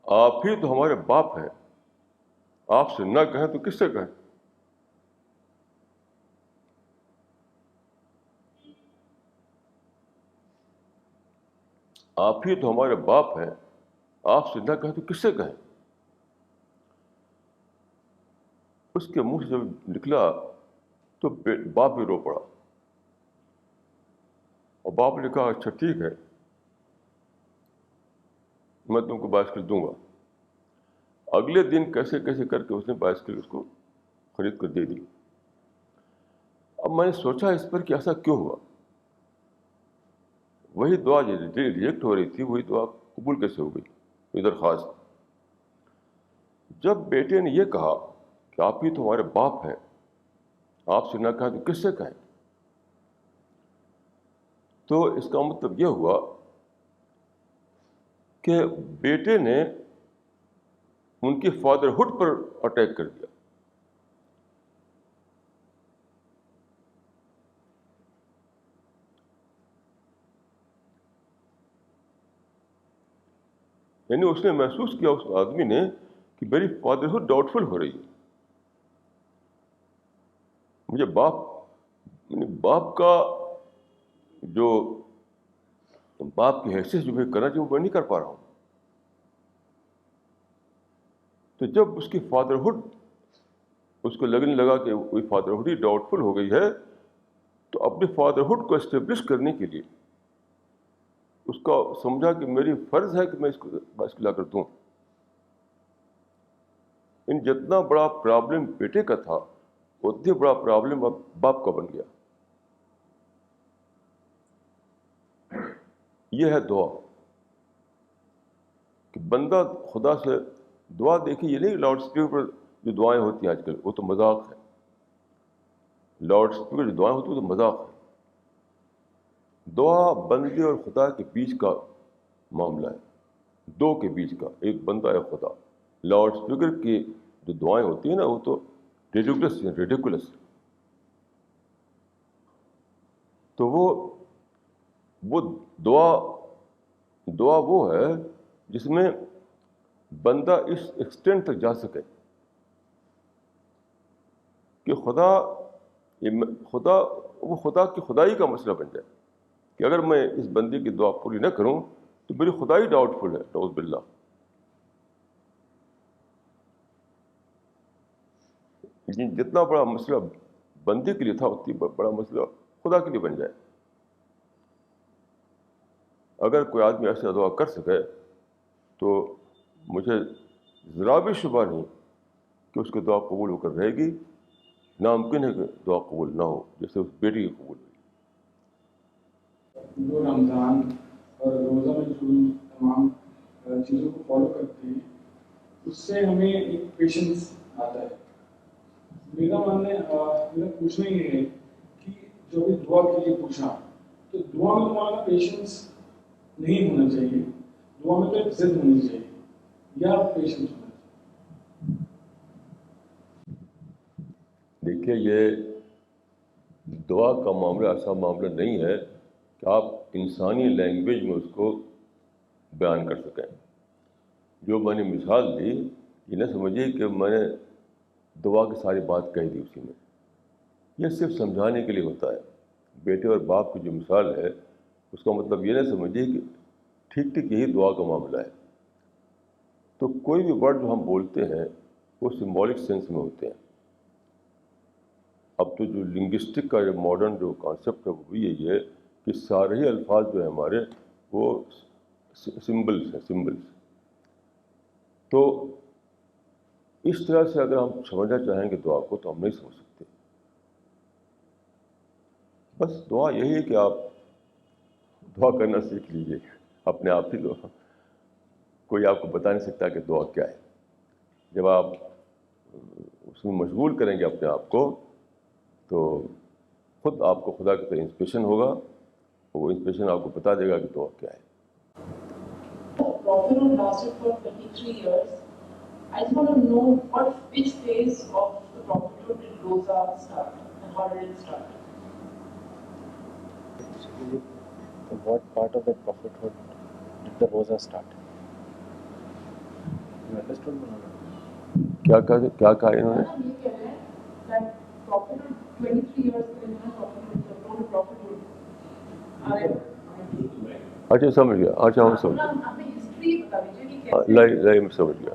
آپ ہی تو ہمارے باپ ہیں، آپ سے نہ کہیں تو کس سے کہیں. آپ ہی تو ہمارے باپ ہیں، آپ سے نہ کہیں تو کس سے کہیں. اس کے منہ سے جب نکلا تو باپ بھی رو پڑا. اور باپ نے کہا اچھا ٹھیک ہے، میں تم کو بائسکل دوں گا. اگلے دن کیسے کر کے اس نے بائسکل اس کو خرید کر دے دی. اب میں نے سوچا اس پر کہ ایسا کیوں ہوا. وہی دعا جو ریجیکٹ ہو رہی تھی وہی دعا قبول کیسے ہو گئی؟ درخواست. جب بیٹے نے یہ کہا کہ آپ ہی تو ہمارے باپ ہیں، آپ سے نہ کہیں تو کس سے کہیں، تو اس کا مطلب یہ ہوا کہ بیٹے نے ان کی فادرہڈ پر اٹیک کر دیا. یعنی اس نے محسوس کیا اس آدمی نے کہ میری فادرہڈ ڈاؤٹفل ہو رہی ہے. مجھے باپ کا جو باپ کی حیثیت جو میں کرنا چاہیے وہ نہیں کر پا رہا ہوں. تو جب اس کی فادرہڈ اس کو لگنے لگا کہ کوئی فادرہڈ ہی ڈاؤٹفل ہو گئی ہے, تو اپنی فادرہڈ کو اسٹیبلش کرنے کے لیے اس کا سمجھا کہ میری فرض ہے کہ میں اس کو لا کر دوں. جتنا بڑا پرابلم بیٹے کا تھا اتنی بڑا پرابلم اب باپ کا بن گیا. یہ ہے دعا کہ بندہ خدا سے دعا دیکھے. یہ نہیں لاؤڈ اسپیکر پر جو دعائیں ہوتی ہیں آج کل وہ تو مذاق ہے. لاؤڈ اسپیکر جو دعائیں ہوتی ہیں وہ تو مذاق ہے. دعا بندے اور خدا کے بیچ کا معاملہ ہے, دو کے بیچ کا, ایک بندہ ہے خدا. لاؤڈ اسپیکر کی جو دعائیں ہوتی ہیں نا وہ تو ریڈیکولس. تو وہ دعا وہ ہے جس میں بندہ اس ایکسٹینٹ تک جا سکے کہ خدا کی خدائی کا مسئلہ بن جائے کہ اگر میں اس بندے کی دعا پوری نہ کروں تو میری خدائی ڈاؤٹ فل ہے. نعوذ باللہ. جتنا بڑا مسئلہ بندے کے لیے تھا اتنی بڑا مسئلہ خدا کے لیے بن جائے. اگر کوئی آدمی ایسا دعا کر سکے تو مجھے ذرا بھی شبہ نہیں کہ اس کی دعا قبول ہو کر رہے گی. ناممکن ہے کہ دعا قبول نہ ہو, جیسے اس بیٹی کی قبول ہوئی. جو رمضان اور روزہ میں جو تمام چیزوں کو فالو کرتے ہیں اس سے ہمیں ایک پیشنس آتا ہے. میرا پوچھنا یہ ہے کہ جو بھی دعا کے لیے پوچھا تو دعا میں تمہارا پیشنس نہیں ہونا چاہیے, دعا میں تو ایک ضد ہونی چاہیے یا پیشنس ہونا چاہیے. دیکھیے یہ دعا کا معاملہ ایسا معاملہ نہیں ہے کہ آپ انسانی لینگویج میں اس کو بیان کر سکیں. جو میں نے مثال دی یہ نہ سمجھیے کہ میں نے دعا کی ساری بات کہہ دی اسی میں. یہ صرف سمجھانے کے لیے ہوتا ہے. بیٹے اور باپ کی جو مثال ہے اس کا مطلب یہ نہ سمجھیے کہ ٹھیک یہی دعا کا معاملہ ہے. تو کوئی بھی ورڈ جو ہم بولتے ہیں وہ سمبولک سینس میں ہوتے ہیں. اب تو جو لنگوسٹک کا جو ماڈرن جو کانسیپٹ ہے وہ بھی یہی ہے کہ سارے ہی الفاظ جو ہیں ہمارے وہ سمبلس ہیں, سمبلس. تو اس طرح سے اگر ہم سمجھنا چاہیں گے دعا کو تو ہم نہیں سمجھ سکتے. بس دعا یہی ہے کہ آپ دعا کرنا سیکھ لیجیے اپنے آپ ہی. دعا کوئی آپ کو بتا نہیں سکتا کہ دعا کیا ہے. جب آپ اس میں مشغول کریں گے اپنے آپ کو تو خود آپ کو خدا کی طرح انسپریشن ہوگا, وہ انسپریشن آپ کو بتا دے گا کہ دعا کیا ہے. Prophet lasted for 23 years. I just want to know which phase of the prophethood did Roza start and how did it start? Basically, what part of the prophethood did the Roza start? You understood me? کیا کہا انہوں نے؟ یہ کہہ رہے ہیں that prophethood 23 years کے لیے prophethood prophethood. اچھا سمجھ گیا. اچھا ہم سمجھ گیا. ہمیں ہسٹری بتا دیجیے کہ کیسے لائی میں سمجھ گیا.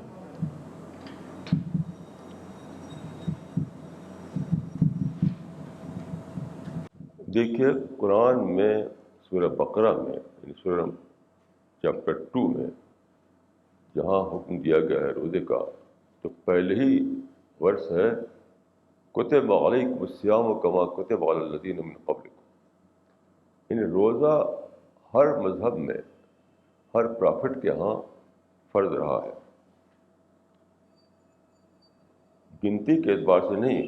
دیکھیے قرآن میں سورہ بقرہ میں یعنی سورہ چیپٹر 2 میں جہاں حکم دیا گیا ہے روزے کا تو پہلے ہی ورس ہے کتب علیکم الصیام کما کتب علی الذین من قبلکم. یعنی روزہ ہر مذہب میں ہر پرافٹ کے ہاں فرض رہا ہے, گنتی کے اعتبار سے نہیں,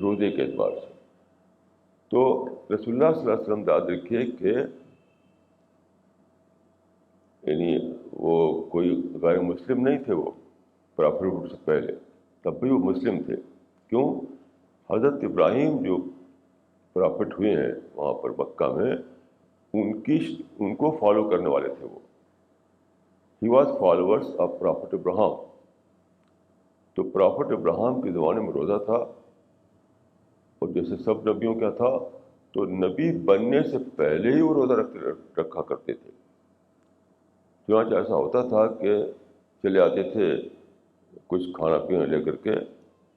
روزے کے اعتبار سے. تو رسول اللہ صلی اللہ علیہ وسلم یاد رکھیے کہ یعنی وہ کوئی غیر مسلم نہیں تھے. وہ پرافٹ سے پہلے تب بھی وہ مسلم تھے. کیوں؟ حضرت ابراہیم جو پرافٹ ہوئے ہیں وہاں پر مکہ میں ان کو فالو کرنے والے تھے وہ. He was followers of prophet Abraham. تو پرافٹ ابراہم کے زمانے میں روزہ تھا، اور جیسے سب نبیوں کا تھا، تو نبی بننے سے پہلے ہی وہ روزہ رکھا کرتے تھے. چنانچہ ایسا ہوتا تھا کہ چلے آتے تھے کچھ کھانا پینا لے کر کے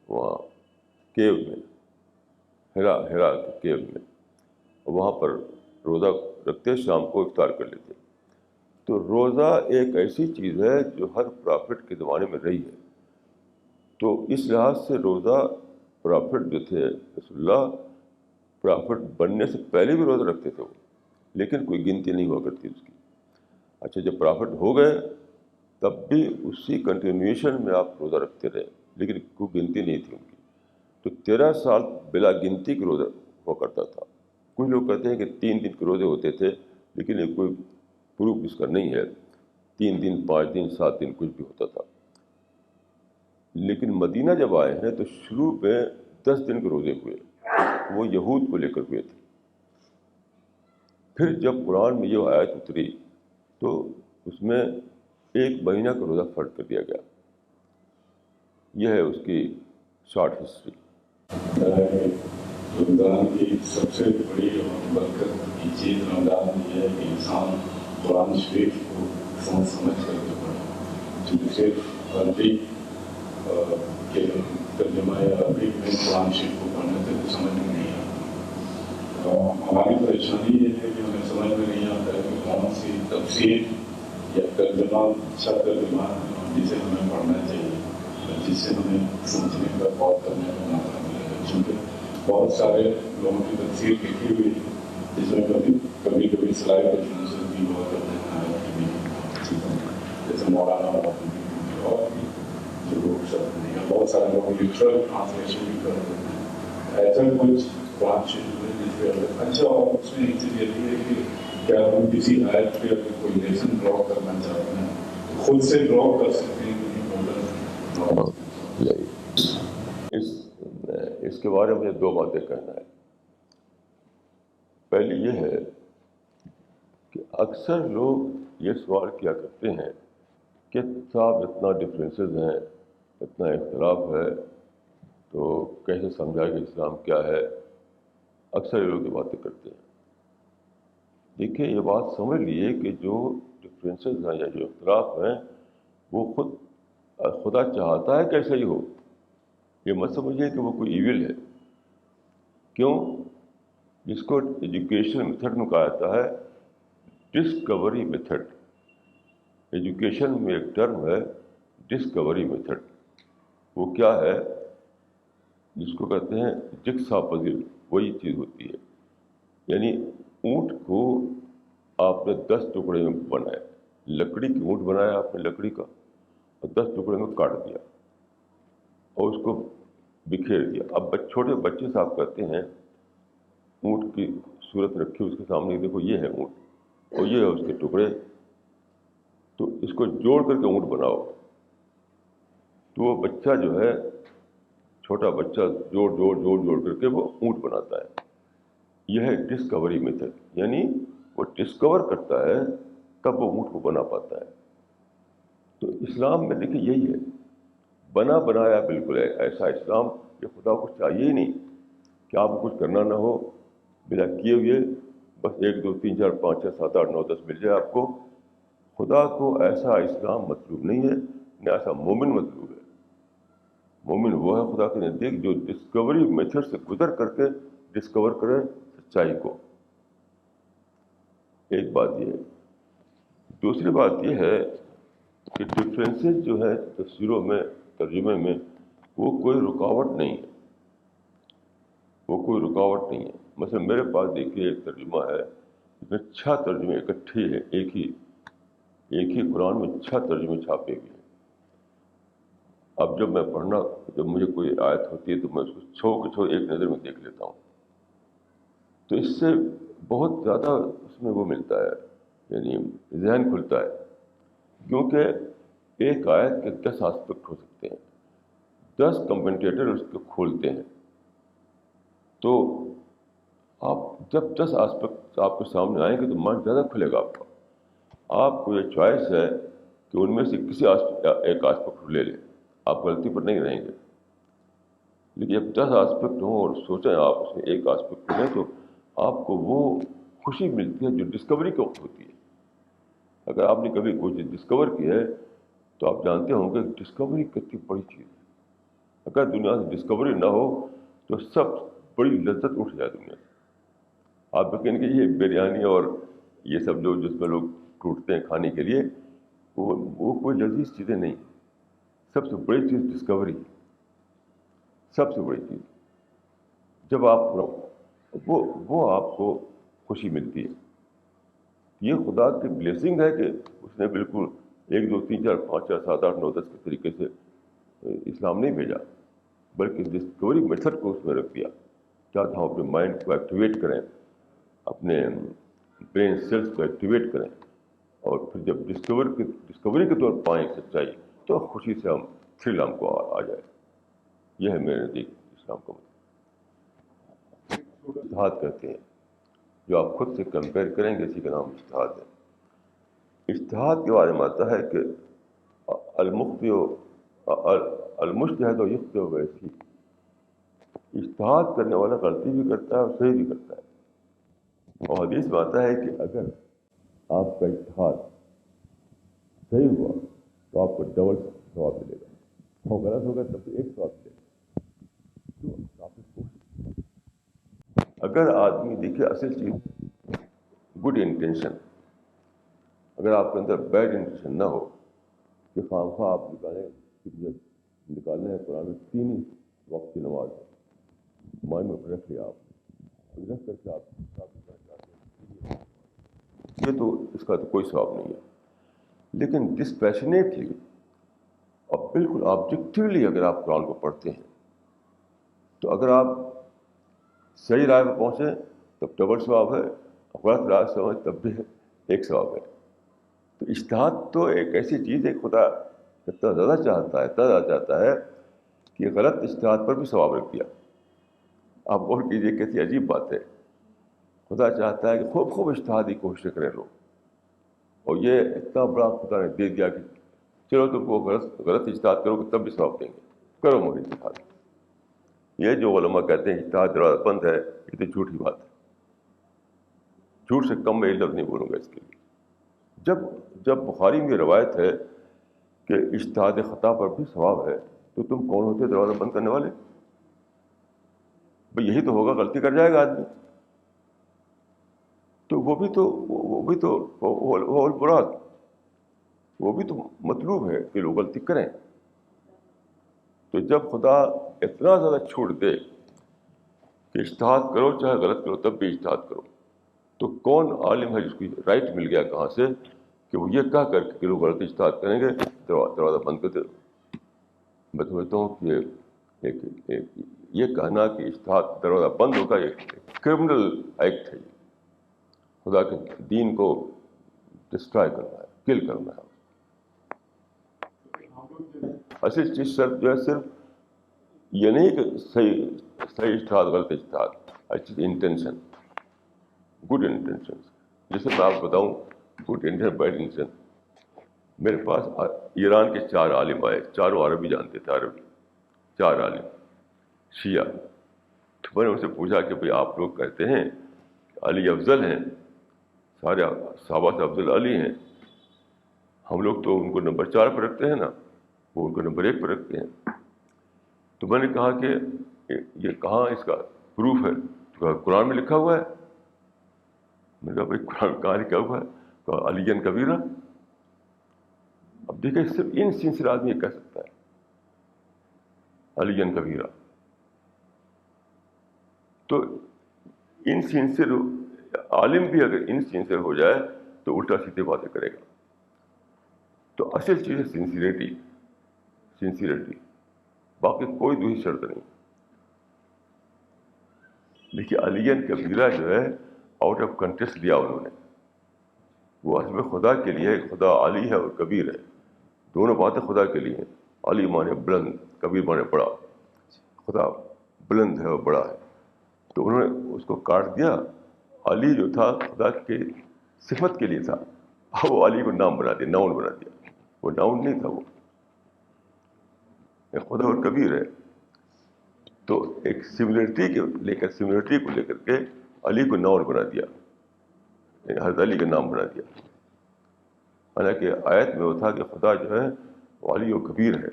وہاں کیو میں، ہیرا کے کیو میں، وہاں پر روزہ رکھتے، شام کو افطار کر لیتے. تو روزہ ایک ایسی چیز ہے جو ہر پرافٹ کے زمانے میں رہی ہے. تو اس لحاظ سے روزہ پرافٹ جو تھے رسول اللہ، پرافٹ بننے سے پہلے بھی روزہ رکھتے تھے وہ، لیکن کوئی گنتی نہیں ہوا کرتی اس کی. اچھا جب پرافٹ ہو گئے تب بھی اسی کنٹینیوشن میں آپ روزہ رکھتے رہے، لیکن کوئی گنتی نہیں تھی ان کی. تو 13 سال بلا گنتی کے روزہ ہوا کرتا تھا. کچھ لوگ کہتے ہیں کہ 3 دن کے روزے ہوتے تھے، لیکن یہ کوئی پروف اس کا نہیں ہے. 3 دن 5 دن 7 دن کچھ بھی ہوتا تھا. لیکن مدینہ جب آئے ہیں تو شروع میں 10 دن کے روزے ہوئے، وہ یہود کو لے کر ہوئے تھے. پھر جب قرآن میں یہ آیت اتری تو اس میں 1 مہینہ کا روزہ فرض کر دیا گیا. یہ ہے اس کی شارٹ ہسٹری. رمضان کی سب سے بڑی اور برکت کی چیز رمضان میں یہ ہے کہ انسان قرآن شریف کو سمجھ کر کے پڑھے. جو صرف عربی کے ترجمہ یا عربی میں قرآن شریف کو پڑھنے سے تو سمجھ میں نہیں آتا. ہماری پریشانی یہ ہے کہ ہمیں سمجھ میں نہیں آتا ہے کہ کون سی تفسیر یا ترجمہ اچھا ترجمہ جسے ہمیں پڑھنا چاہیے، جس سے ہمیں سمجھنے کا غور کرنے کا موقع ملے گا. چونکہ بہت سارے لوگوں کی تفسیر لکھی ہوئی ہے جس میں کبھی کبھی سلائی ڈفرینسز بھی ہوا کرتے ہیں، جیسے مولانا اور بھی جو لوگ سب نہیں ہیں. بہت سارے لوگ لٹرل ٹرانسلیشن بھی کر دیتے ہیں. ایسا کچھ قرآن شریف ہے جس پہ اچھا. اور اس میں ایک چیز یہ بھی ہے کہ کیا ہم کسی آیت پہ اگر کوئی لیسن ڈرا کرنا چاہتے ہیں تو خود سے ڈرا کر سکتے ہیں کہ اس کے بارے میں 2 باتیں کہنا ہے. پہلی یہ ہے کہ اکثر لوگ یہ سوال کیا کرتے ہیں کہ صاحب اتنا ڈفرینسز ہیں، اتنا اختلاف ہے، تو کیسے سمجھا کہ اسلام کیا ہے. اکثر یہ لوگ یہ باتیں کرتے ہیں. دیکھیں یہ بات سمجھ لیے کہ جو ڈفرینسز ہیں یا جو اختلاف ہیں وہ خدا چاہتا ہے کیسے ہی ہو. یہ مت سمجھیے کہ وہ کوئی ایول ہے. کیوں؟ جس کو ایجوکیشن میتھڈ میں کہا جاتا ہے ڈسکوری میتھڈ. ایجوکیشن میں ایک ٹرم ہے ڈسکوری میتھڈ. وہ کیا ہے؟ جس کو کہتے ہیں جگسا پزل. وہی چیز ہوتی ہے. یعنی اونٹ کو آپ نے 10 ٹکڑے میں بنایا، لکڑی کی اونٹ بنایا آپ نے لکڑی کا، اور 10 ٹکڑے میں کاٹ دیا اور اس کو بکھیر دیا. اب چھوٹے بچے سے آپ کہتے ہیں اونٹ کی صورت رکھی اس کے سامنے، دیکھو یہ ہے اونٹ اور یہ ہے اس کے ٹکڑے، تو اس کو جوڑ کر کے اونٹ بناؤ. تو وہ بچہ جو ہے، چھوٹا بچہ جوڑ کر کے وہ اونٹ بناتا ہے. یہ ہے ڈسکوری میتھڈ. یعنی وہ ڈسکور کرتا ہے تب وہ اونٹ کو بنا پاتا ہے. تو اسلام میں دیکھیے یہی ہے، بنا بنایا بالکل ہے. ایسا اسلام یہ خدا کو چاہیے ہی نہیں کہ آپ کو کچھ کرنا نہ ہو، بلا کیے ہوئے بس 1 2 3 4 5 6 7 8 9 10 مل جائے آپ کو. خدا کو ایسا اسلام مطلوب نہیں ہے، نہ ایسا مومن مطلوب ہے. مومن وہ ہے خدا کے نزدیک جو ڈسکوری میتھڈ سے گزر کر کے ڈسکور کرے سچائی کو. ایک بات یہ ہے. دوسری بات یہ ہے کہ ڈفرینسز جو ہے تفسیروں میں، ترجمے میں، وہ کوئی رکاوٹ نہیں ہے. وہ کوئی رکاوٹ نہیں ہے. مثلا میرے پاس دیکھیے ایک ترجمہ ہے جس میں 6 ترجمے اکٹھے ہیں. ایک ہی قرآن میں 6 ترجمے چھاپے گئے. اب جب مجھے کوئی آیت ہوتی ہے تو میں اس کو ایک نظر میں دیکھ لیتا ہوں. تو اس سے بہت زیادہ اس میں وہ ملتا ہے، یعنی ذہن کھلتا ہے. کیونکہ ایک آیت کے 10 آسپیکٹ ہو سکتے ہیں، 10 کمنٹیٹر اس کو کھولتے ہیں. تو آپ جب 10 آسپیکٹ آپ کے سامنے آئیں گے تو مائنڈ زیادہ کھلے گا آپ کا. آپ کو یہ چوائس ہے کہ ان میں سے کسی ایک آسپیکٹ کو لے لیں، آپ غلطی پر نہیں رہیں گے. لیکن جب 10 آسپیکٹ ہوں اور سوچیں آپ اس میں ایک آسپیکٹ کو لیں تو آپ کو وہ خوشی ملتی ہے جو ڈسکوری کے وقت ہوتی ہے. اگر آپ نے کبھی کوئی چیز ڈسکور کی ہے تو آپ جانتے ہوں گے ڈسکوری کتنی بڑی چیز ہے. اگر دنیا سے ڈسکوری نہ ہو تو سب بڑی لذت اٹھ جائے دنیا سے. آپ یقین کہ یہ بریانی اور یہ سب لوگ جس میں لوگ ٹوٹتے ہیں کھانے کے لیے وہ کوئی لذیذ چیزیں نہیں. سب سے بڑی چیز ڈسکوری، سب سے بڑی چیز جب آپ وہ آپ کو خوشی ملتی ہے. یہ خدا کی بلیسنگ ہے کہ اس نے بالکل 1 2 3 4 5 6 7 8 9 10 کے طریقے سے اسلام نہیں بھیجا، بلکہ ڈسکوری میتھڈ کو اس میں رکھ دیا تاکہ ہم اپنے مائنڈ کو ایکٹیویٹ کریں، اپنے برین سیلس کو ایکٹیویٹ کریں، اور پھر جب ڈسکوری کے طور پائیں سچائی تو خوشی سے ہم تھرل ہم کو آ جائے. یہ ہے میرے نزدیک اسلام کا مطلب. اجتہاد کہتے ہیں جو آپ خود سے کمپیئر کریں گے، اسی کا نام اجتہاد ہے. اجتہاد کے بارے میں آتا ہے کہ المجتہد یخطئ ویسی، اجتہاد کرنے والا غلطی بھی کرتا ہے اور صحیح بھی کرتا ہے. اور حدیث میں آتا ہے کہ اگر آپ کا اجتہاد صحیح ہوا تو آپ کو ڈبل ثواب ملے گا، اور غلط ہوگا تب تو 1 ثواب ملے گا. تو کافی کوشش، اگر آدمی دیکھے اصل چیز گڈ انٹینشن، اگر آپ کے اندر بیڈ انٹینشن نہ ہو کہ خواہ آپ نکالنے ہیں قرآن میں 3 ہی وقت کی نماز ہے، مائنڈ میں رکھ لیا آپ رکھ کر کے آپ یہ تو اس کا تو کوئی ثواب نہیں ہے. لیکن ڈسپیشنیٹلی اور بالکل آبجیکٹیولی اگر آپ قرآن کو پڑھتے ہیں تو اگر آپ صحیح رائے پہ پہنچیں تب ڈبل ثواب ہے، غلط رائے سے پہنچے تب بھی 1 ثواب ہے. تو اجتہاد تو ایک ایسی چیز ہے خدا اتنا زیادہ چاہتا ہے کہ غلط اجتہاد پر بھی ثواب رکھ دیا. آپ غور کیجیے کیسی عجیب بات ہے. خدا چاہتا ہے کہ خوب اجتہاد کی کوشش کریں لوگ، اور یہ اتنا بڑا خدا نے دے دیا کہ چلو تم کو غلط اجتہاد کرو گے تب بھی ثواب دیں گے، کرو مگر اجتہاد. یہ جو علماء کہتے ہیں اجتہاد دروازہ بند ہے، یہ تو جھوٹی بات ہے. جھوٹ سے کم میں یہ لفظ نہیں بولوں گا اس کے لیے. جب بخاری میں روایت ہے کہ اجتہاد خطا پر بھی ثواب ہے تو تم کون ہوتے دروازہ بند کرنے والے؟ بھئی یہی تو ہوگا، غلطی کر جائے گا آدمی، تو وہ بھی تو مراد، وہ بھی تو مطلوب ہے کہ لوگ غلطی کریں. تو جب خدا اتنا زیادہ چھوٹ دے کہ اجتہاد کرو چاہے غلط کرو تب بھی اجتہاد کرو، تو کون عالم ہے جس کو رائٹ مل گیا کہاں سے کہ وہ یہ کہہ کر کہ لوگ غلط اجتہاد کریں گے دروازہ بند کر دے. میں سمجھتا ہوں کہ یہ کہنا کہ اجتہاد دروازہ بند ہوگا ایک کرمنل ایکٹ ہے. خدا کے دین کو ڈسٹرائے کرنا ہے، کل کرنا ہے. اصل چیز صرف یہ نہیں کہ صحیح اجتہاد غلط اجتہاد، اچھی انٹینشن، گڈ انٹینشن. جیسے میں آپ کو بتاؤں گڈ انٹینشن بیڈ انٹینشن. میرے پاس ایران کے 4 عالم آئے، چاروں عربی جانتے تھے، عربی 4 عالم شیعہ. تو میں نے ان سے پوچھا کہ بھئی آپ لوگ کہتے ہیں کہ علی افضل ہیں، سارے صحابہ سے افضل علی ہیں، ہم لوگ تو ان کو نمبر 4 پہ رکھتے ہیں نا، وہ ان کو نمبر 1 پہ رکھتے ہیں. تو میں نے کہا کہ یہ کہاں اس کا پروف ہے؟ تو قرآن میں لکھا ہوا ہے. میں نے کہا بھائی قرآن کہاں لکھا ہوا ہے؟ تو علی کبیرہ. اب دیکھیں صرف ان سنسر آدمی یہ کہہ سکتا ہے علی کبیرہ. تو ان سنسر عالم بھی اگر ان سنسر ہو جائے تو الٹا سیدھی باتیں کرے گا. تو اصل چیز ہے سنسیریٹی، باقی کوئی دوسری شرط نہیں. دیکھیے علی کبیرہ جو ہے آؤٹ آف کنٹیکسٹ لیا انہوں نے. وہ اصل میں خدا کے لیے، خدا علی ہے اور کبیر ہے، دونوں باتیں خدا کے لیے ہیں. علی مانے بلند، کبیر مانے بڑا. خدا بلند ہے اور بڑا ہے، تو انہوں نے اس کو کاٹ دیا. علی جو تھا خدا کے صفت کے لیے تھا، وہ علی کو نام بنا دیا، ناؤن بنا دیا. وہ ناؤن نہیں تھا، وہ ایک خدا اور کبیر ہے. تو ایک سملرٹی کو لے کر کے علی کو ناؤن بنا دیا، یعنی حضرت علی کا نام بنا دیا. حالانکہ آیت میں وہ تھا کہ خدا جو ہے وہ علی و کبیر ہے،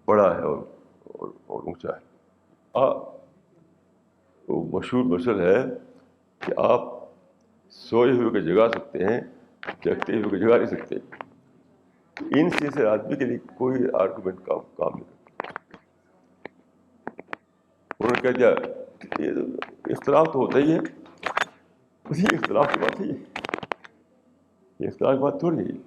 بڑا ہے اور اونچا ہے. وہ مشہور مثل ہے کہ آپ سوئے ہوئے کو جگا سکتے ہیں، جگتے ہوئے کو جگا نہیں سکتے. ان سے آدمی کے لیے کوئی آرگومنٹ کام نہیں کرتا. انہوں نے کہہ دیا یہ اختلاف تو ہوتا ہی ہے، یہ اختلاف کی بات ہے، یہ اختلاف کی بات تھوڑی ہے.